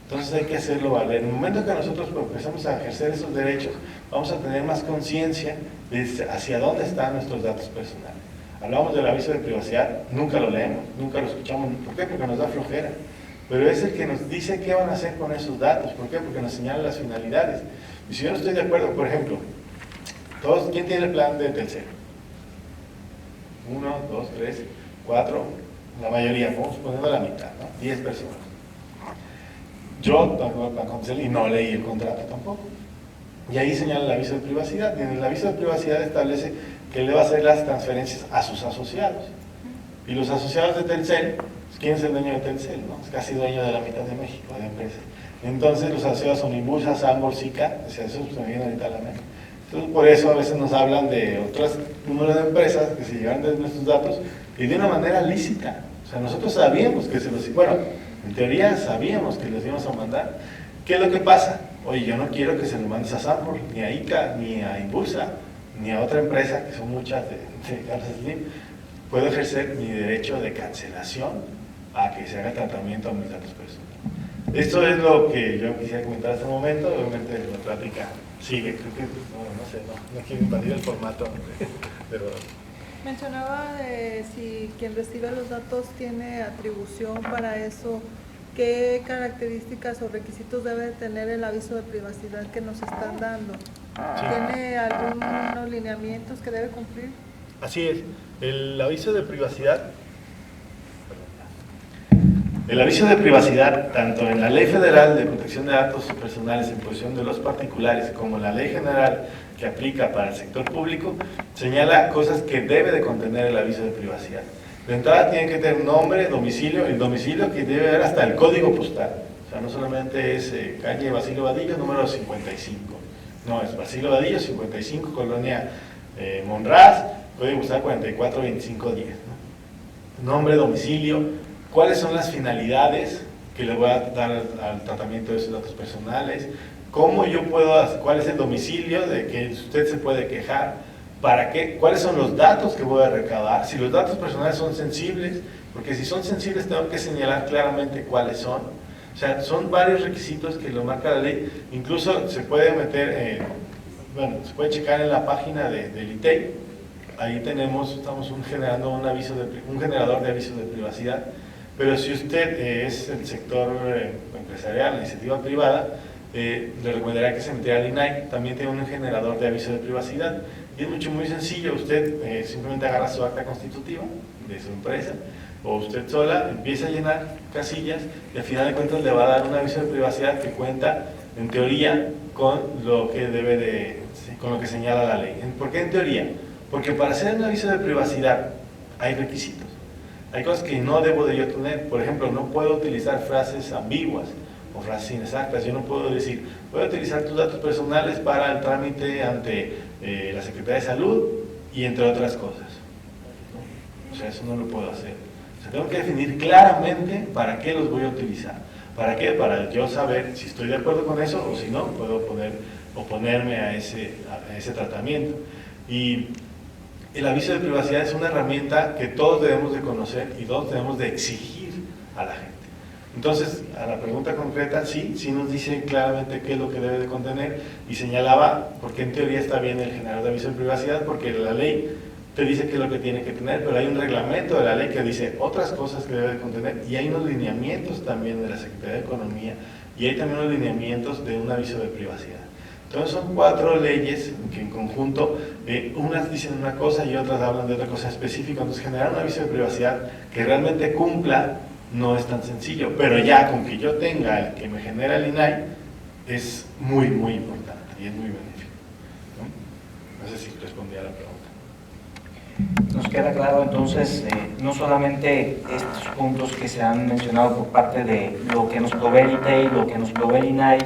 Entonces hay que hacerlo valer. En el momento que nosotros empezamos a ejercer esos derechos, vamos a tener más conciencia de hacia dónde están nuestros datos personales. Hablamos del aviso de privacidad, nunca lo leemos, nunca lo escuchamos. ¿Por qué? Porque nos da flojera. Pero es el que nos dice qué van a hacer con esos datos. ¿Por qué? Porque nos señala las finalidades. Y si yo no estoy de acuerdo, por ejemplo, ¿quién tiene el plan de Telcel? 1, 2, 3, 4, la mayoría, vamos poniendo la mitad, ¿no? 10 personas. Yo tengo el plan con Telcel y no leí el contrato tampoco. Y ahí señala el aviso de privacidad. Y en el aviso de privacidad establece que él le va a hacer las transferencias a sus asociados. Y los asociados de Telcel, ¿quién es el dueño de Telcel? ¿No? Es casi dueño de la mitad de México, de empresas. Entonces los asociados son Inbursa, Sambor, Sica, o sea, eso se me viene ahorita a la mente. Entonces, por eso a veces nos hablan de otros números de empresas que se llevan de nuestros datos y de una manera lícita. O sea, nosotros sabíamos que en teoría sabíamos que les íbamos a mandar. ¿Qué es lo que pasa? Oye, yo no quiero que se lo mandes a Sambor, ni a ICA, ni a Inbursa, ni a otra empresa, que son muchas de Carlos Slim. Puedo ejercer mi derecho de cancelación a que se haga tratamiento a mis datos personales. Esto es lo que yo quisiera comentar hasta el momento. Obviamente la plática sigue, creo que no quiero invadir el formato de Rodolfo. Mencionaba si quien recibe los datos tiene atribución para eso, ¿qué características o requisitos debe tener el aviso de privacidad que nos están dando? ¿Tiene algunos lineamientos que debe cumplir? Así es, el aviso de privacidad. El aviso de privacidad, tanto en la Ley Federal de Protección de Datos Personales en posesión de los particulares como en la Ley General que aplica para el sector público, señala cosas que debe de contener el aviso de privacidad. De entrada tienen que tener nombre, domicilio, el domicilio que debe haber hasta el código postal. O sea, no solamente es calle Basilio Vadillo, número 55. No, es Basilio Vadillo, 55, Colonia Monraz, código postal 442510. ¿No? Nombre, domicilio, cuáles son las finalidades que le voy a dar al tratamiento de esos datos personales, cómo yo puedo, cuál es el domicilio de que usted se puede quejar, para qué, cuáles son los datos que voy a recabar, si los datos personales son sensibles, porque si son sensibles tengo que señalar claramente cuáles son. O sea, son varios requisitos que lo marca la ley. Incluso se puede meter, bueno, se puede checar en la página del ITEI. Ahí estamos generando un generador de avisos de privacidad. Pero si usted es el sector empresarial, la iniciativa privada, le recomendaría que se metiera al INAI. También tiene un generador de avisos de privacidad. Y es muy sencillo. Usted simplemente agarra su acta constitutiva de su empresa, o usted sola empieza a llenar casillas y al final de cuentas le va a dar un aviso de privacidad que cuenta, en teoría, con lo que con lo que señala la ley. ¿Por qué en teoría? Porque para hacer un aviso de privacidad hay requisitos. Hay cosas que no debo de yo tener. Por ejemplo, no puedo utilizar frases ambiguas o frases inexactas. Yo no puedo decir, voy a utilizar tus datos personales para el trámite ante la Secretaría de Salud y entre otras cosas. O sea, eso no lo puedo hacer. Tengo que definir claramente para qué los voy a utilizar. ¿Para qué? Para yo saber si estoy de acuerdo con eso o si no, puedo oponerme a ese tratamiento. Y el aviso de privacidad es una herramienta que todos debemos de conocer y todos debemos de exigir a la gente. Entonces, a la pregunta concreta, sí nos dice claramente qué es lo que debe de contener y señalaba, porque en teoría está bien el generador de aviso de privacidad, porque la ley te dice qué es lo que tiene que tener, pero hay un reglamento de la ley que dice otras cosas que debe de contener y hay unos lineamientos también de la Secretaría de Economía y hay también unos lineamientos de un aviso de privacidad. Entonces son 4 leyes que en conjunto, unas dicen una cosa y otras hablan de otra cosa específica. Entonces generar un aviso de privacidad que realmente cumpla no es tan sencillo, pero ya con que yo tenga el que me genera el INAI es muy importante y es muy benéfico. No sé si respondí a la pregunta. Nos queda claro entonces no solamente estos puntos que se han mencionado por parte de lo que nos provee el ITEI, lo que nos provee el INAI,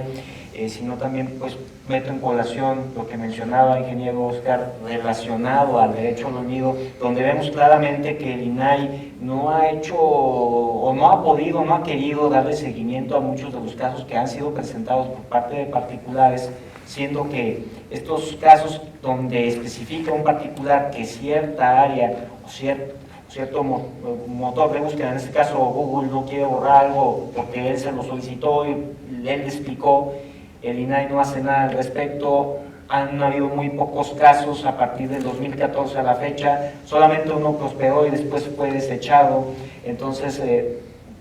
sino también pues meto en colación lo que mencionaba el ingeniero Oscar relacionado al derecho al olvido, donde vemos claramente que el INAI no ha hecho o no ha podido, no ha querido darle seguimiento a muchos de los casos que han sido presentados por parte de particulares, siendo que estos casos donde especifica un particular que cierta área o cierto motor de búsqueda, en este caso Google, no quiere borrar algo porque él se lo solicitó y él le explicó, el INAI no hace nada al respecto. Han habido muy pocos casos a partir del 2014 a la fecha, solamente uno prosperó y después fue desechado. Entonces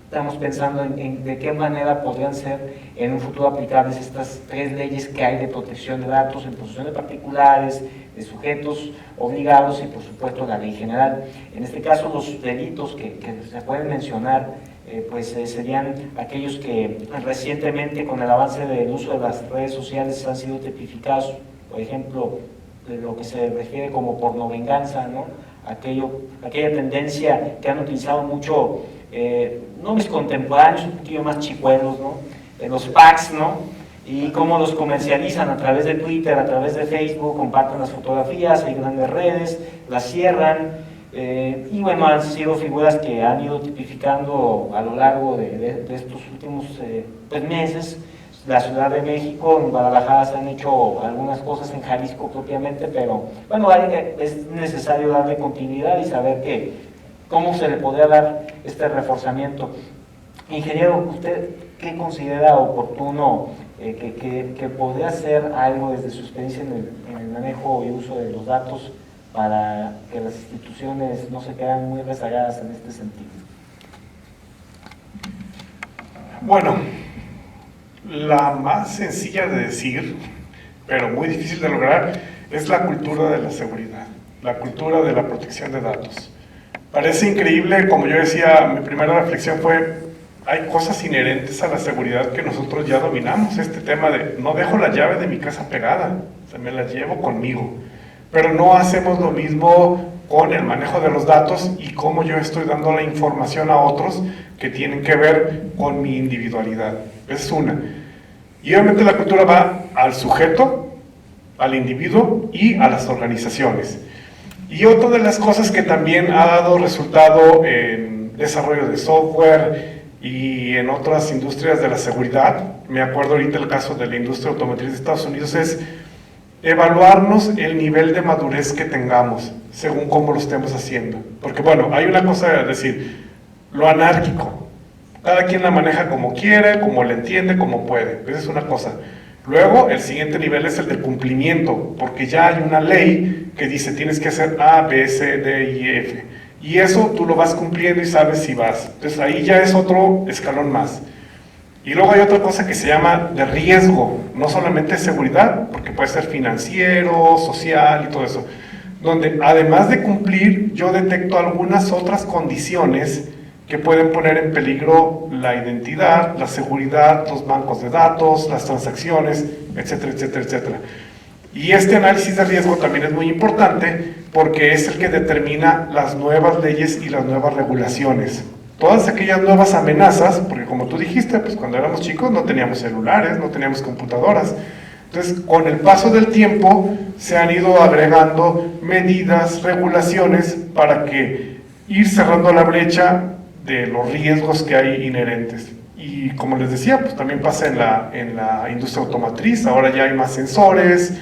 estamos pensando en de qué manera podrían ser en un futuro aplicables estas 3 leyes que hay de protección de datos en posesión de particulares, de sujetos obligados y por supuesto la ley general. En este caso los delitos que se pueden mencionar serían aquellos que recientemente con el avance del uso de las redes sociales han sido tipificados, por ejemplo, de lo que se refiere como pornovenganza, ¿no? Aquella tendencia que han utilizado mucho, no mis contemporáneos, un poquillo más chicuelos, ¿no? Los packs, ¿no? Y cómo los comercializan a través de Twitter, a través de Facebook, comparten las fotografías, hay grandes redes, las cierran. Y bueno, han sido figuras que han ido tipificando a lo largo de estos últimos meses. La Ciudad de México, en Guadalajara se han hecho algunas cosas, en Jalisco propiamente, pero bueno, es necesario darle continuidad y saber cómo se le podría dar este reforzamiento. Ingeniero, ¿usted qué considera oportuno que podría hacer algo desde su experiencia en el manejo y uso de los datos para que las instituciones no se queden muy rezagadas en este sentido? Bueno, la más sencilla de decir, pero muy difícil de lograr, es la cultura de la seguridad, la cultura de la protección de datos. Parece increíble, como yo decía, mi primera reflexión fue, hay cosas inherentes a la seguridad que nosotros ya dominamos, este tema de no dejo la llave de mi casa pegada, o sea, me la llevo conmigo. Pero no hacemos lo mismo con el manejo de los datos y cómo yo estoy dando la información a otros que tienen que ver con mi individualidad. Esa es una. Y obviamente la cultura va al sujeto, al individuo y a las organizaciones. Y otra de las cosas que también ha dado resultado en desarrollo de software y en otras industrias de la seguridad, me acuerdo ahorita el caso de la industria automotriz de Estados Unidos, es evaluarnos el nivel de madurez que tengamos según cómo lo estemos haciendo. Porque bueno, hay una cosa, es decir, lo anárquico. Cada quien la maneja como quiere, como le entiende, como puede. Esa es una cosa. Luego, el siguiente nivel es el de cumplimiento, porque ya hay una ley que dice tienes que hacer A, B, C, D y F. Y eso tú lo vas cumpliendo y sabes si vas. Entonces ahí ya es otro escalón más. Y luego hay otra cosa que se llama de riesgo, no solamente seguridad, porque puede ser financiero, social y todo eso, donde además de cumplir, yo detecto algunas otras condiciones que pueden poner en peligro la identidad, la seguridad, los bancos de datos, las transacciones, etcétera, etcétera, etcétera. Y este análisis de riesgo también es muy importante porque es el que determina las nuevas leyes y las nuevas regulaciones. Todas aquellas nuevas amenazas, porque como tú dijiste, pues cuando éramos chicos no teníamos celulares, no teníamos computadoras. Entonces, con el paso del tiempo se han ido agregando medidas, regulaciones para que ir cerrando la brecha de los riesgos que hay inherentes. Y como les decía, pues también pasa en la industria automotriz, ahora ya hay más sensores,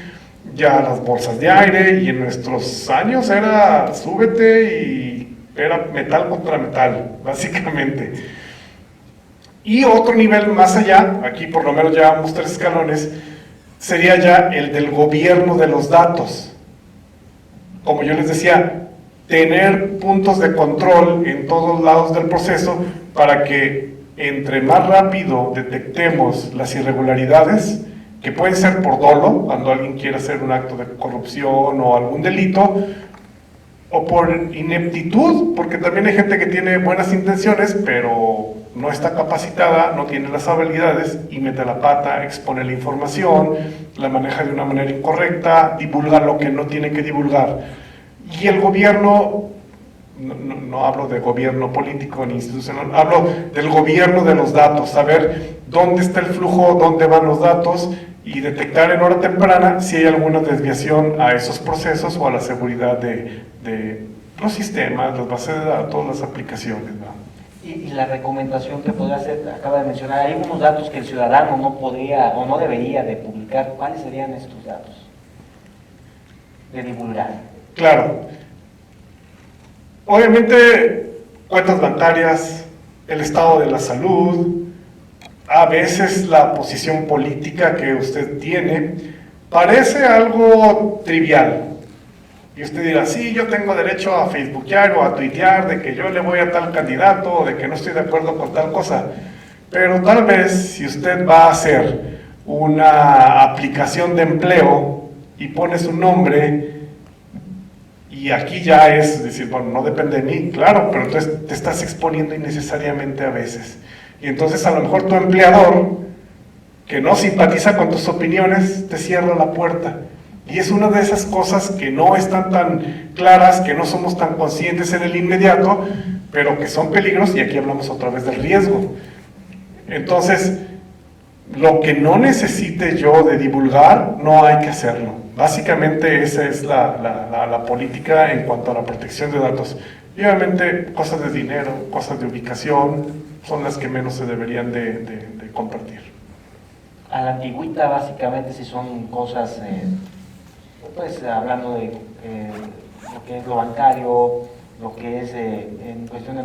ya las bolsas de aire, y en nuestros años era súbete y era metal contra metal, básicamente. Y otro nivel más allá, aquí por lo menos ya vamos 3 escalones, sería ya el del gobierno de los datos. Como yo les decía, tener puntos de control en todos lados del proceso para que entre más rápido detectemos las irregularidades, que pueden ser por dolo, cuando alguien quiere hacer un acto de corrupción o algún delito, o por ineptitud, porque también hay gente que tiene buenas intenciones, pero no está capacitada, no tiene las habilidades y mete la pata, expone la información, la maneja de una manera incorrecta, divulga lo que no tiene que divulgar. Y el gobierno, no hablo de gobierno político ni institucional, hablo del gobierno de los datos, saber dónde está el flujo, dónde van los datos y detectar en hora temprana si hay alguna desviación a esos procesos o a la seguridad de los sistemas, las bases de datos, las aplicaciones, ¿no? Y la recomendación que podría hacer, acaba de mencionar, hay unos datos que el ciudadano no podría o no debería de publicar. ¿Cuáles serían estos datos de divulgar? Claro. Obviamente, cuentas bancarias, el estado de la salud, a veces la posición política que usted tiene, parece algo trivial. Y usted dirá, sí, yo tengo derecho a facebookear o a tuitear de que yo le voy a tal candidato o de que no estoy de acuerdo con tal cosa. Pero tal vez si usted va a hacer una aplicación de empleo y pone su nombre, y aquí ya es decir, bueno, no depende de mí, claro, pero entonces te estás exponiendo innecesariamente a veces. Y entonces a lo mejor tu empleador, que no simpatiza con tus opiniones, te cierra la puerta. Y es una de esas cosas que no están tan claras, que no somos tan conscientes en el inmediato, pero que son peligros, y aquí hablamos otra vez del riesgo. Entonces, lo que no necesite yo de divulgar, no hay que hacerlo. Básicamente esa es la política en cuanto a la protección de datos. Y obviamente cosas de dinero, cosas de ubicación, son las que menos se deberían de compartir. A la antigüita, básicamente, si son cosas, pues hablando de lo que es lo bancario, lo que es en cuestión de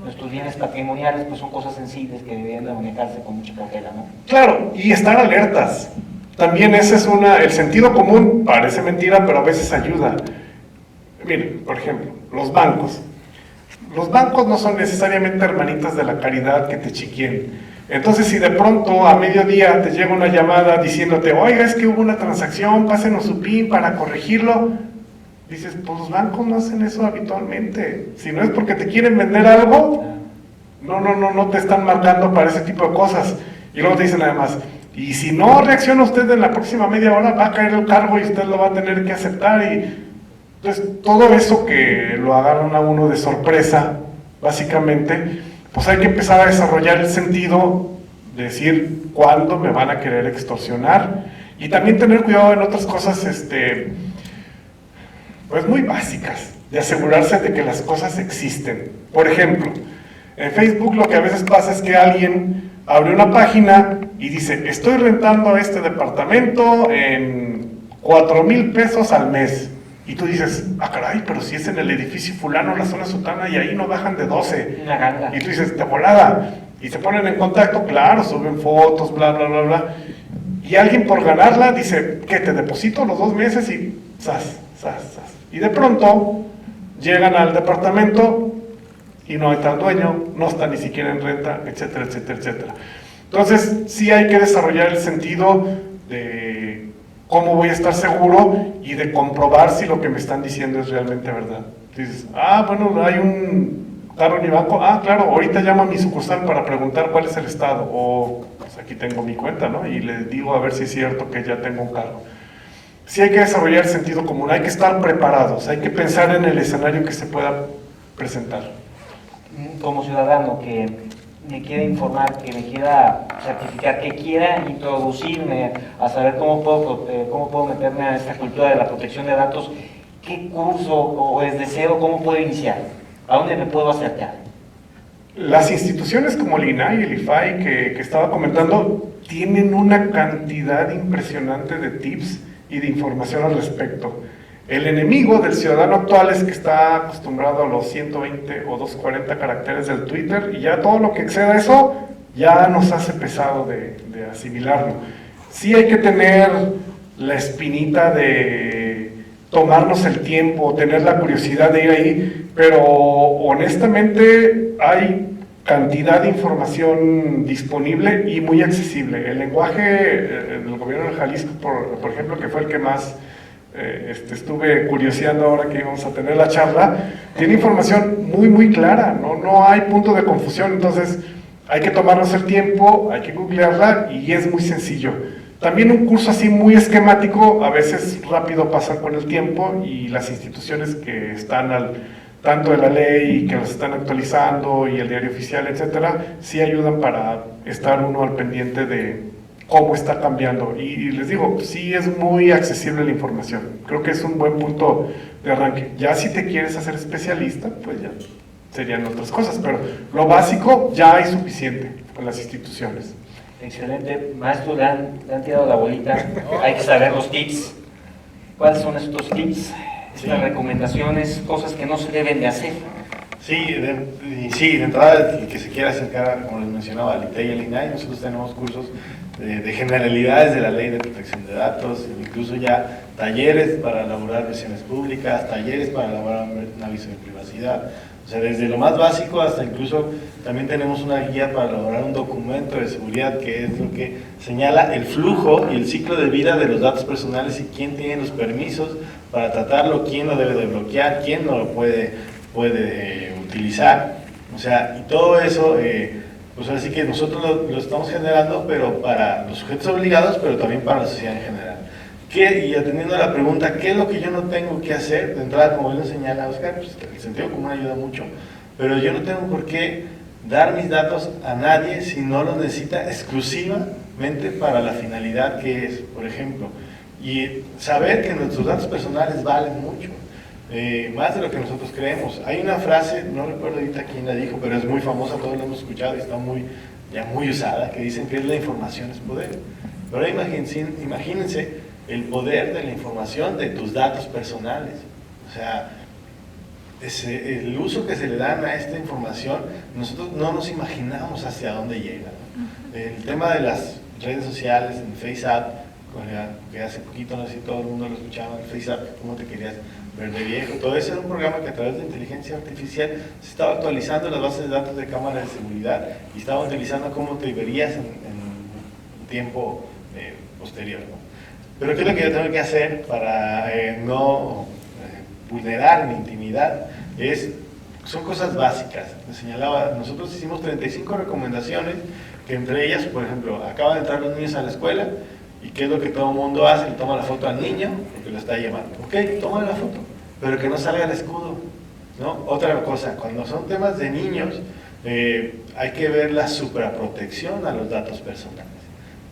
nuestros bienes patrimoniales, pues son cosas sensibles que deberían de manejarse con mucha cautela, ¿no? Claro, y estar alertas. También ese es el sentido común, parece mentira, pero a veces ayuda. Miren, por ejemplo, los bancos. Los bancos no son necesariamente hermanitas de la caridad que te chiquien. Entonces, si de pronto a mediodía te llega una llamada diciéndote, oiga, es que hubo una transacción, pásenos su PIN para corregirlo, dices, pues los bancos no hacen eso habitualmente. Si no es porque te quieren vender algo, no te están marcando para ese tipo de cosas. Y luego te dicen además, y si no reacciona usted en la próxima media hora, va a caer el cargo y usted lo va a tener que aceptar. Y Entonces, todo eso que lo agarran a uno de sorpresa, básicamente, pues hay que empezar a desarrollar el sentido de decir cuándo me van a querer extorsionar y también tener cuidado en otras cosas, pues muy básicas, de asegurarse de que las cosas existen. Por ejemplo, en Facebook lo que a veces pasa es que alguien abre una página y dice, estoy rentando este departamento en 4,000 pesos al mes. Y tú dices, ah caray, pero si es en el edificio fulano, la zona sotana, y ahí no bajan de 12. Una ganga. Y tú dices, de volada. Y se ponen en contacto, claro, suben fotos, bla, bla, bla, bla. Y alguien por ganarla dice, que te deposito los 2 meses y zas, zas, zas. Y de pronto llegan al departamento y no hay tal dueño, no está ni siquiera en renta, etcétera, etcétera, etcétera. Entonces, sí hay que desarrollar el sentido de cómo voy a estar seguro y de comprobar si lo que me están diciendo es realmente verdad. Dices, ah, bueno, hay un carro en mi banco, ah, claro, ahorita llamo a mi sucursal para preguntar cuál es el estado, o pues aquí tengo mi cuenta, ¿no? Y le digo a ver si es cierto que ya tengo un carro. Sí hay que desarrollar el sentido común, hay que estar preparados, hay que pensar en el escenario que se pueda presentar. Como ciudadano que me quiera informar, que me quiera certificar, que quiera introducirme a saber cómo puedo meterme a esta cultura de la protección de datos, ¿qué curso o desde cero cómo puedo iniciar? ¿A dónde me puedo acercar? Las instituciones como el INAI y el IFAI que estaba comentando tienen una cantidad impresionante de tips y de información al respecto. El enemigo del ciudadano actual es que está acostumbrado a los 120 o 240 caracteres del Twitter y ya todo lo que exceda eso ya nos hace pesado de asimilarlo. Sí hay que tener la espinita de tomarnos el tiempo, tener la curiosidad de ir ahí, pero honestamente hay cantidad de información disponible y muy accesible. El lenguaje del gobierno de Jalisco, por ejemplo, que fue el que más estuve curioseando ahora que íbamos a tener la charla, tiene información muy muy clara, no hay punto de confusión, entonces hay que tomarnos el tiempo, hay que googlearla y es muy sencillo. También un curso así muy esquemático, a veces rápido pasa con el tiempo y las instituciones que están al tanto de la ley y que los están actualizando y el diario oficial, etcétera, sí ayudan para estar uno al pendiente de cómo está cambiando. Y les digo, sí es muy accesible la información. Creo que es un buen punto de arranque. Ya si te quieres hacer especialista, pues ya serían otras cosas, pero lo básico ya hay suficiente con las instituciones. Excelente. Maestro, le han tirado la bolita. Hay que saber los tips. ¿Cuáles son estos tips? Estas recomendaciones, cosas que no se deben de hacer. Sí, de entrada, el que se quiera acercar, como les mencionaba, al ITEI y al INAI, nosotros tenemos cursos de generalidades de la ley de protección de datos, incluso ya talleres para elaborar versiones públicas, talleres para elaborar un aviso de privacidad. O sea, desde lo más básico hasta incluso también tenemos una guía para elaborar un documento de seguridad que es lo que señala el flujo y el ciclo de vida de los datos personales y quién tiene los permisos para tratarlo, quién lo debe de bloquear, quién no lo puede utilizar. O sea, y todo eso, pues así que nosotros lo estamos generando, pero para los sujetos obligados, pero también para la sociedad en general. Y atendiendo a la pregunta, ¿qué es lo que yo no tengo que hacer? De entrada, como él nos señala Oscar, pues el sentido común ayuda mucho, pero yo no tengo por qué dar mis datos a nadie si no los necesita exclusivamente para la finalidad que es, por ejemplo, y saber que nuestros datos personales valen mucho, más de lo que nosotros creemos. Hay una frase, no recuerdo ahorita quién la dijo, pero es muy famosa, todos la hemos escuchado y está ya muy usada, que dicen que la información es poder. Pero imagínense el poder de la información de tus datos personales. O sea, el uso que se le dan a esta información, nosotros no nos imaginamos hacia dónde llega, ¿no? El tema de las redes sociales, en FaceApp, que hace poquito, no sé si todo el mundo lo escuchaba, en FaceApp, cómo te querías ver de viejo, todo eso era un programa que a través de inteligencia artificial se estaba actualizando las bases de datos de cámaras de seguridad y estaba utilizando cómo te verías en tiempo posterior, ¿no? Pero ¿qué es lo que yo tengo que hacer para no vulnerar mi intimidad? Son cosas básicas. Me señalaba, nosotros hicimos 35 recomendaciones, que entre ellas, por ejemplo, acaban de entrar los niños a la escuela, y ¿qué es lo que todo el mundo hace? Le toma la foto al niño, porque lo está llevando. Ok, toma la foto, pero que no salga el escudo, ¿no? Otra cosa, cuando son temas de niños, hay que ver la supraprotección a los datos personales.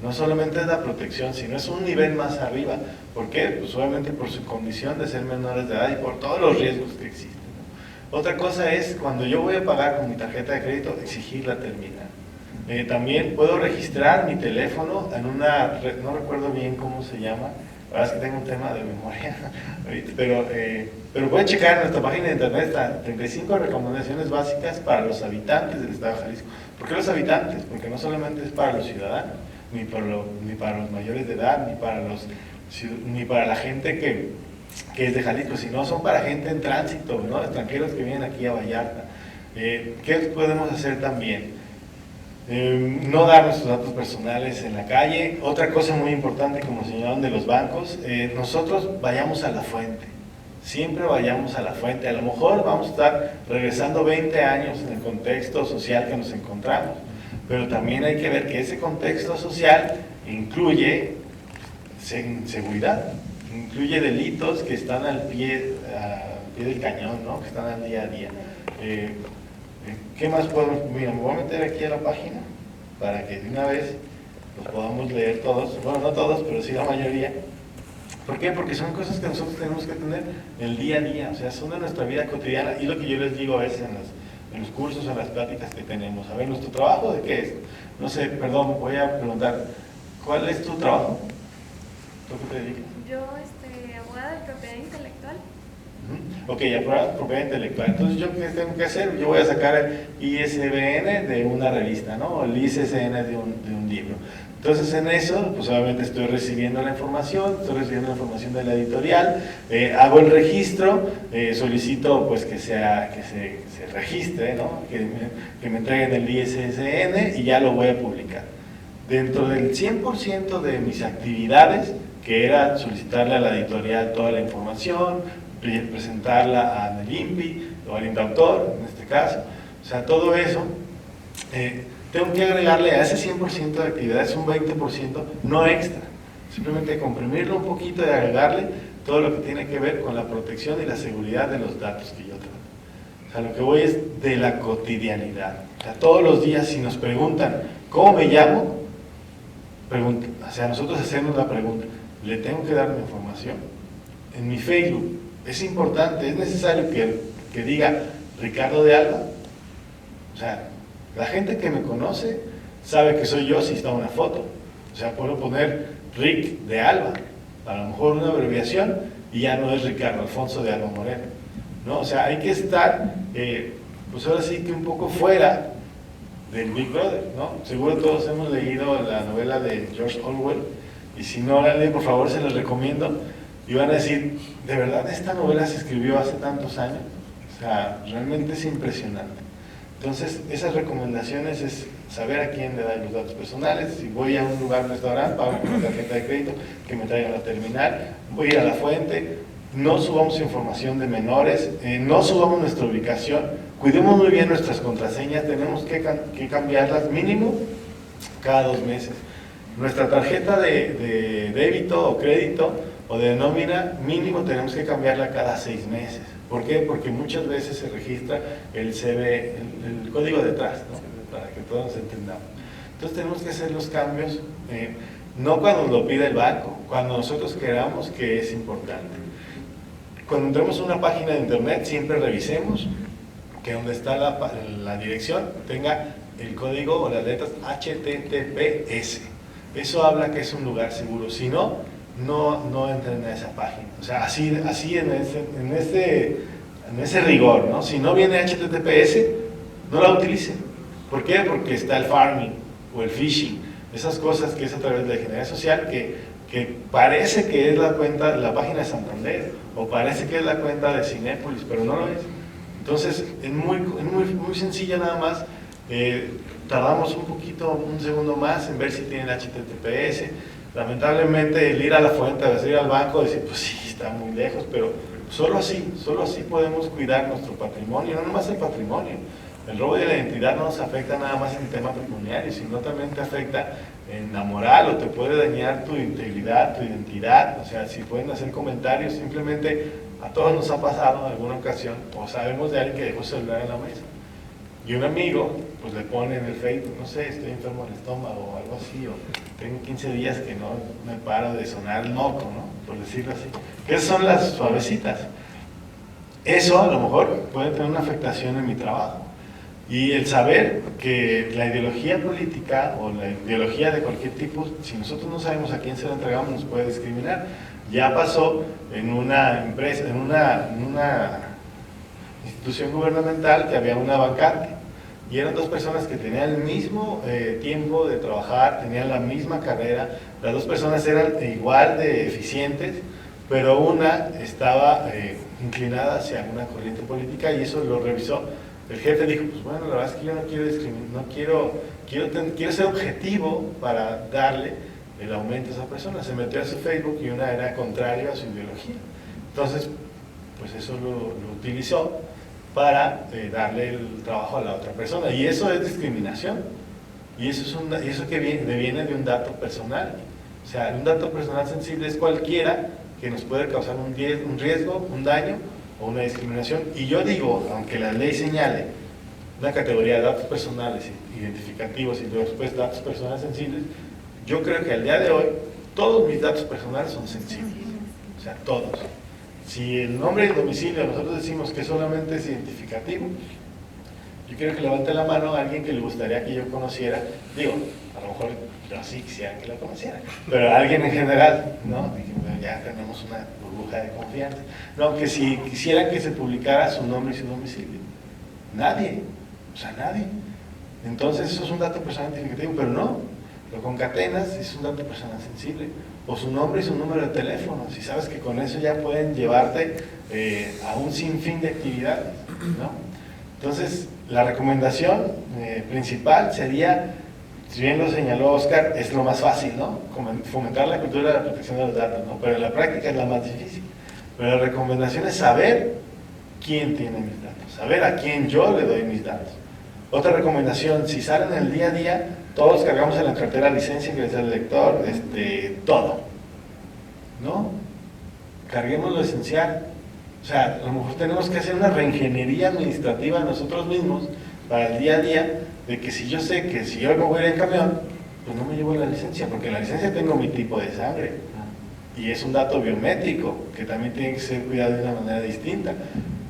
No solamente es la protección, sino es un nivel más arriba. ¿Por qué? Pues obviamente por su condición de ser menores de edad y por todos los riesgos que existen, ¿no? Otra cosa es, cuando yo voy a pagar con mi tarjeta de crédito, exigir la terminal. También puedo registrar mi teléfono en una red, no recuerdo bien cómo se llama, la verdad es que tengo un tema de memoria ahorita, pero pueden checar en nuestra página de internet, están 35 recomendaciones básicas para los habitantes del estado de Jalisco. ¿Por qué los habitantes? Porque no solamente es para los ciudadanos, ni para los mayores de edad, ni para la gente que es de Jalisco, sino son para gente en tránsito, ¿no? Extranjeros que vienen aquí a Vallarta. ¿Qué podemos hacer también? No dar nuestros datos personales en la calle. Otra cosa muy importante, como señalaron de los bancos, nosotros vayamos a la fuente, siempre vayamos a la fuente. A lo mejor vamos a estar regresando 20 años en el contexto social que nos encontramos, pero también hay que ver que ese contexto social incluye seguridad, incluye delitos que están al pie del cañón, ¿no? Que están al día a día. ¿Qué más podemos? Mira, me voy a meter aquí a la página para que de una vez los podamos leer todos. Bueno, no todos, pero sí la mayoría. ¿Por qué? Porque son cosas que nosotros tenemos que tener el día a día, o sea, son de nuestra vida cotidiana. Y lo que yo les digo es en los cursos, en las pláticas que tenemos. A ver, ¿nuestro trabajo de qué es? No sé, perdón, voy a preguntar, ¿cuál es tu trabajo? ¿Tú qué te dedicas? Yo, abogada de propiedad intelectual. Ok, aprobada propiedad intelectual. Entonces, ¿yo qué tengo que hacer? Yo voy a sacar el ISBN de una revista, ¿no? O el ISSN de un libro. Entonces, en eso, pues obviamente estoy recibiendo la información, de la editorial, hago el registro, solicito pues que se registre, ¿no? Que me entreguen el ISSN y ya lo voy a publicar. Dentro del 100% de mis actividades, que era solicitarle a la editorial toda la información, presentarla al INPI o al INDAUTOR, en este caso, o sea, todo eso, tengo que agregarle a ese 100% de actividades un 20% no extra, simplemente comprimirlo un poquito y agregarle todo lo que tiene que ver con la protección y la seguridad de los datos que yo trato. O sea, lo que voy es de la cotidianidad. O sea, todos los días si nos preguntan ¿cómo me llamo? O sea, nosotros hacemos la pregunta, ¿le tengo que dar mi información? En mi Facebook, es importante, es necesario que diga Ricardo de Alba. O sea, la gente que me conoce sabe que soy yo si está una foto. O sea, puedo poner Rick de Alba, a lo mejor una abreviación, y ya no es Ricardo Alfonso de Alba Moreno, ¿no? O sea, hay que estar, pues ahora sí que un poco fuera del Big Brother, ¿no? Seguro todos hemos leído la novela de George Orwell, y si no la leen, por favor, se los recomiendo, y van a decir, ¿de verdad esta novela se escribió hace tantos años? O sea, realmente es impresionante. Entonces, esas recomendaciones es saber a quién le dan los datos personales. Si voy a un lugar, un restaurante, pago con una tarjeta de crédito, que me traigan la terminal, voy a ir a la fuente, no subamos información de menores, no subamos nuestra ubicación, cuidemos muy bien nuestras contraseñas, tenemos que cambiarlas mínimo cada 2 meses. Nuestra tarjeta de débito o crédito o de nómina mínimo tenemos que cambiarla cada 6 meses. ¿Por qué? Porque muchas veces se registra el código detrás, ¿no? Para que todos nos entendamos. Entonces tenemos que hacer los cambios, no cuando lo pida el banco, cuando nosotros queramos que es importante. Cuando entremos a una página de internet, siempre revisemos que donde está la dirección tenga el código o las letras HTTPS. Eso habla que es un lugar seguro. Si no, no entren a esa página. O sea, así en ese rigor, ¿no? Si no viene HTTPS, no la utilicen. ¿Por qué? Porque está el farming o el phishing, esas cosas que es a través de la ingeniería social que parece que es la página de Santander o parece que es la cuenta de Cinépolis, pero no lo es. Entonces, es muy sencilla nada más. Tardamos un segundo más en ver si tienen HTTPS. Lamentablemente el ir a la fuente, a ir al banco, decir, pues sí, está muy lejos, pero solo así podemos cuidar nuestro patrimonio, no nomás el patrimonio. El robo de la identidad no nos afecta nada más en el tema patrimonial, sino también te afecta en la moral o te puede dañar tu integridad, tu identidad. O sea, si pueden hacer comentarios, simplemente a todos nos ha pasado en alguna ocasión, o sabemos de alguien que dejó el celular en la mesa. Y un amigo, pues le pone en el Facebook, no sé, estoy enfermo del estómago o algo así, o tengo 15 días que no me paro de sonar el moco, ¿no? Por decirlo así. Que esas son las suavecitas. Eso a lo mejor puede tener una afectación en mi trabajo. Y el saber que la ideología política o la ideología de cualquier tipo, si nosotros no sabemos a quién se la entregamos, nos puede discriminar. Ya pasó en una empresa, en una institución gubernamental, que había una vacante y eran dos personas que tenían el mismo tiempo de trabajar, tenían la misma carrera, las dos personas eran igual de eficientes, pero una estaba inclinada hacia una corriente política y eso lo revisó. El jefe dijo, pues bueno, la verdad es que yo no quiero discriminar, quiero ser objetivo para darle el aumento a esa persona. Se metió a su Facebook y una era contraria a su ideología. Entonces, pues eso lo utilizó para darle el trabajo a la otra persona. Y eso es discriminación. Y eso que viene de un dato personal. O sea, un dato personal sensible es cualquiera que nos puede causar un riesgo, un daño o una discriminación. Y yo digo, aunque la ley señale una categoría de datos personales identificativos y después datos personales sensibles, yo creo que al día de hoy todos mis datos personales son sensibles. O sea, todos. Si el nombre y el domicilio nosotros decimos que solamente es identificativo, yo quiero que levante la mano a alguien que le gustaría que yo conociera. Digo, a lo mejor yo sí quisiera que la conociera, pero a alguien en general, ¿no? Ya tenemos una burbuja de confianza. No, que si quisieran que se publicara su nombre y su domicilio. Nadie, o sea, nadie. Entonces eso es un dato personal identificativo, pero no. Lo concatenas, es un dato personal sensible. O su nombre y su número de teléfono. Si sabes que con eso ya pueden llevarte a un sinfín de actividades, ¿no? Entonces, la recomendación principal sería, si bien lo señaló Oscar, es lo más fácil, ¿no? Fomentar la cultura de la protección de los datos, ¿no? Pero en la práctica es la más difícil. Pero la recomendación es saber quién tiene mis datos, saber a quién yo le doy mis datos. Otra recomendación, si salen en el día a día, todos cargamos en la cartera licencia, ingresar al lector, todo, ¿no? Carguemos lo esencial. O sea, a lo mejor tenemos que hacer una reingeniería administrativa nosotros mismos para el día a día, de que si yo sé que si yo me voy a ir en camión, pues no me llevo la licencia, porque en la licencia tengo mi tipo de sangre y es un dato biométrico que también tiene que ser cuidado de una manera distinta.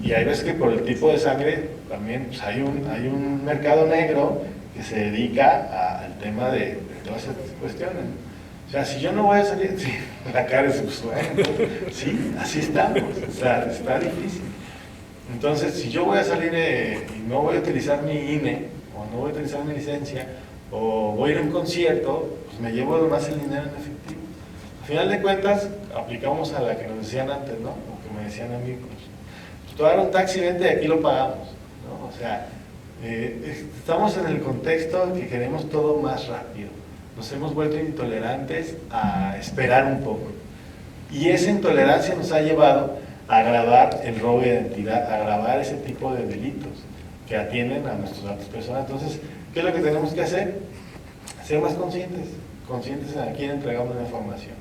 Y hay veces que por el tipo de sangre también pues, hay un mercado negro que se dedica al tema de todas estas cuestiones. O sea, si yo no voy a salir, sí, la cara es bueno, sí, así estamos, o sea, está difícil. Entonces, si yo voy a salir y no voy a utilizar mi INE, o no voy a utilizar mi licencia, o voy a ir a un concierto, pues me llevo además el dinero en efectivo. Al final de cuentas, aplicamos a la que nos decían antes, ¿no? O que me decían a mí, pues tú agarras un taxi, vente y aquí lo pagamos, ¿no? O sea, estamos en el contexto que queremos todo más rápido. Nos hemos vuelto intolerantes a esperar un poco. Y esa intolerancia nos ha llevado a agravar el robo de identidad, a agravar ese tipo de delitos que atienden a nuestros datos personales. Entonces, ¿qué es lo que tenemos que hacer? Ser más conscientes a quién entregamos la información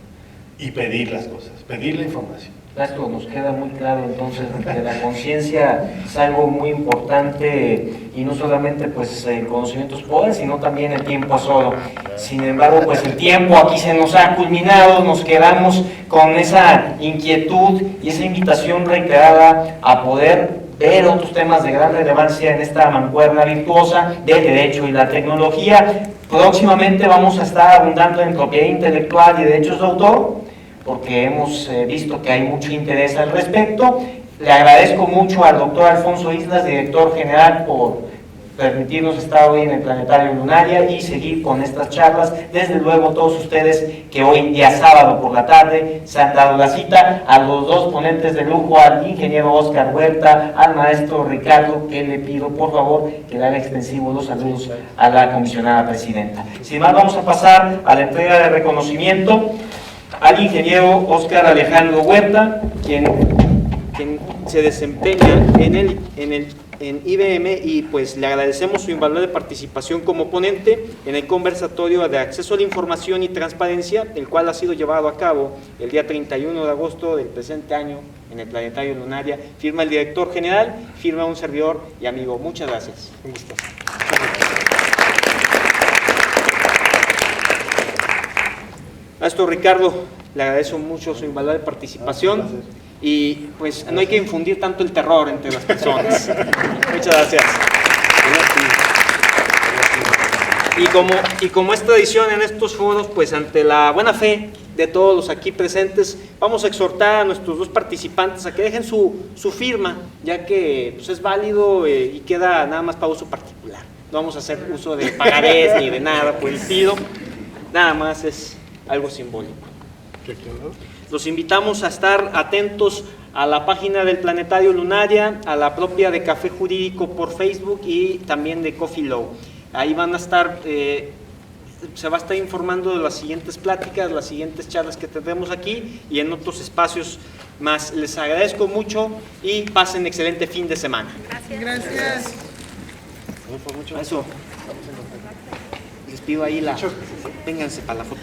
y pedir las cosas, pedir la información. Esto nos queda muy claro entonces que la conciencia es algo muy importante y no solamente pues el conocimiento es poder, sino también el tiempo es oro. Sin embargo, pues el tiempo aquí se nos ha culminado, nos quedamos con esa inquietud y esa invitación reiterada a poder ver otros temas de gran relevancia en esta mancuerna virtuosa del derecho y la tecnología. Próximamente vamos a estar abundando en propiedad intelectual y derechos de autor, porque hemos visto que hay mucho interés al respecto. Le agradezco mucho al doctor Alfonso Islas, director general, por permitirnos estar hoy en el Planetario Lunaria y seguir con estas charlas. Desde luego todos ustedes que hoy, día sábado por la tarde, se han dado la cita, a los dos ponentes de lujo, al ingeniero Oscar Huerta, al maestro Ricardo, que le pido por favor que le haga extensivos los saludos a la comisionada presidenta. Sin más, vamos a pasar a la entrega de reconocimiento al ingeniero Oscar Alejandro Huerta, quien se desempeña en el en IBM, y pues le agradecemos su invaluable participación como ponente en el conversatorio de acceso a la información y transparencia, el cual ha sido llevado a cabo el día 31 de agosto del presente año en el Planetario Lunaria. Firma el director general, firma un servidor y amigo. Muchas gracias. Un gusto. Maestro Ricardo, le agradezco mucho su invaluable participación y pues no hay que infundir tanto el terror entre las personas. Muchas gracias. Y como es tradición en estos foros, pues ante la buena fe de todos los aquí presentes, vamos a exhortar a nuestros dos participantes a que dejen su firma, ya que pues, es válido y queda nada más para uso particular. No vamos a hacer uso de pagarés ni de nada por el estilo, nada más es algo simbólico. Los invitamos a estar atentos a la página del Planetario Lunaria, a la propia de Café Jurídico por Facebook y también de Coffee Law. Ahí van a estar, se va a estar informando de las siguientes pláticas, las siguientes charlas que tendremos aquí y en otros espacios más. Les agradezco mucho y pasen excelente fin de semana. Gracias. Eso. Les pido ahí vénganse para la foto.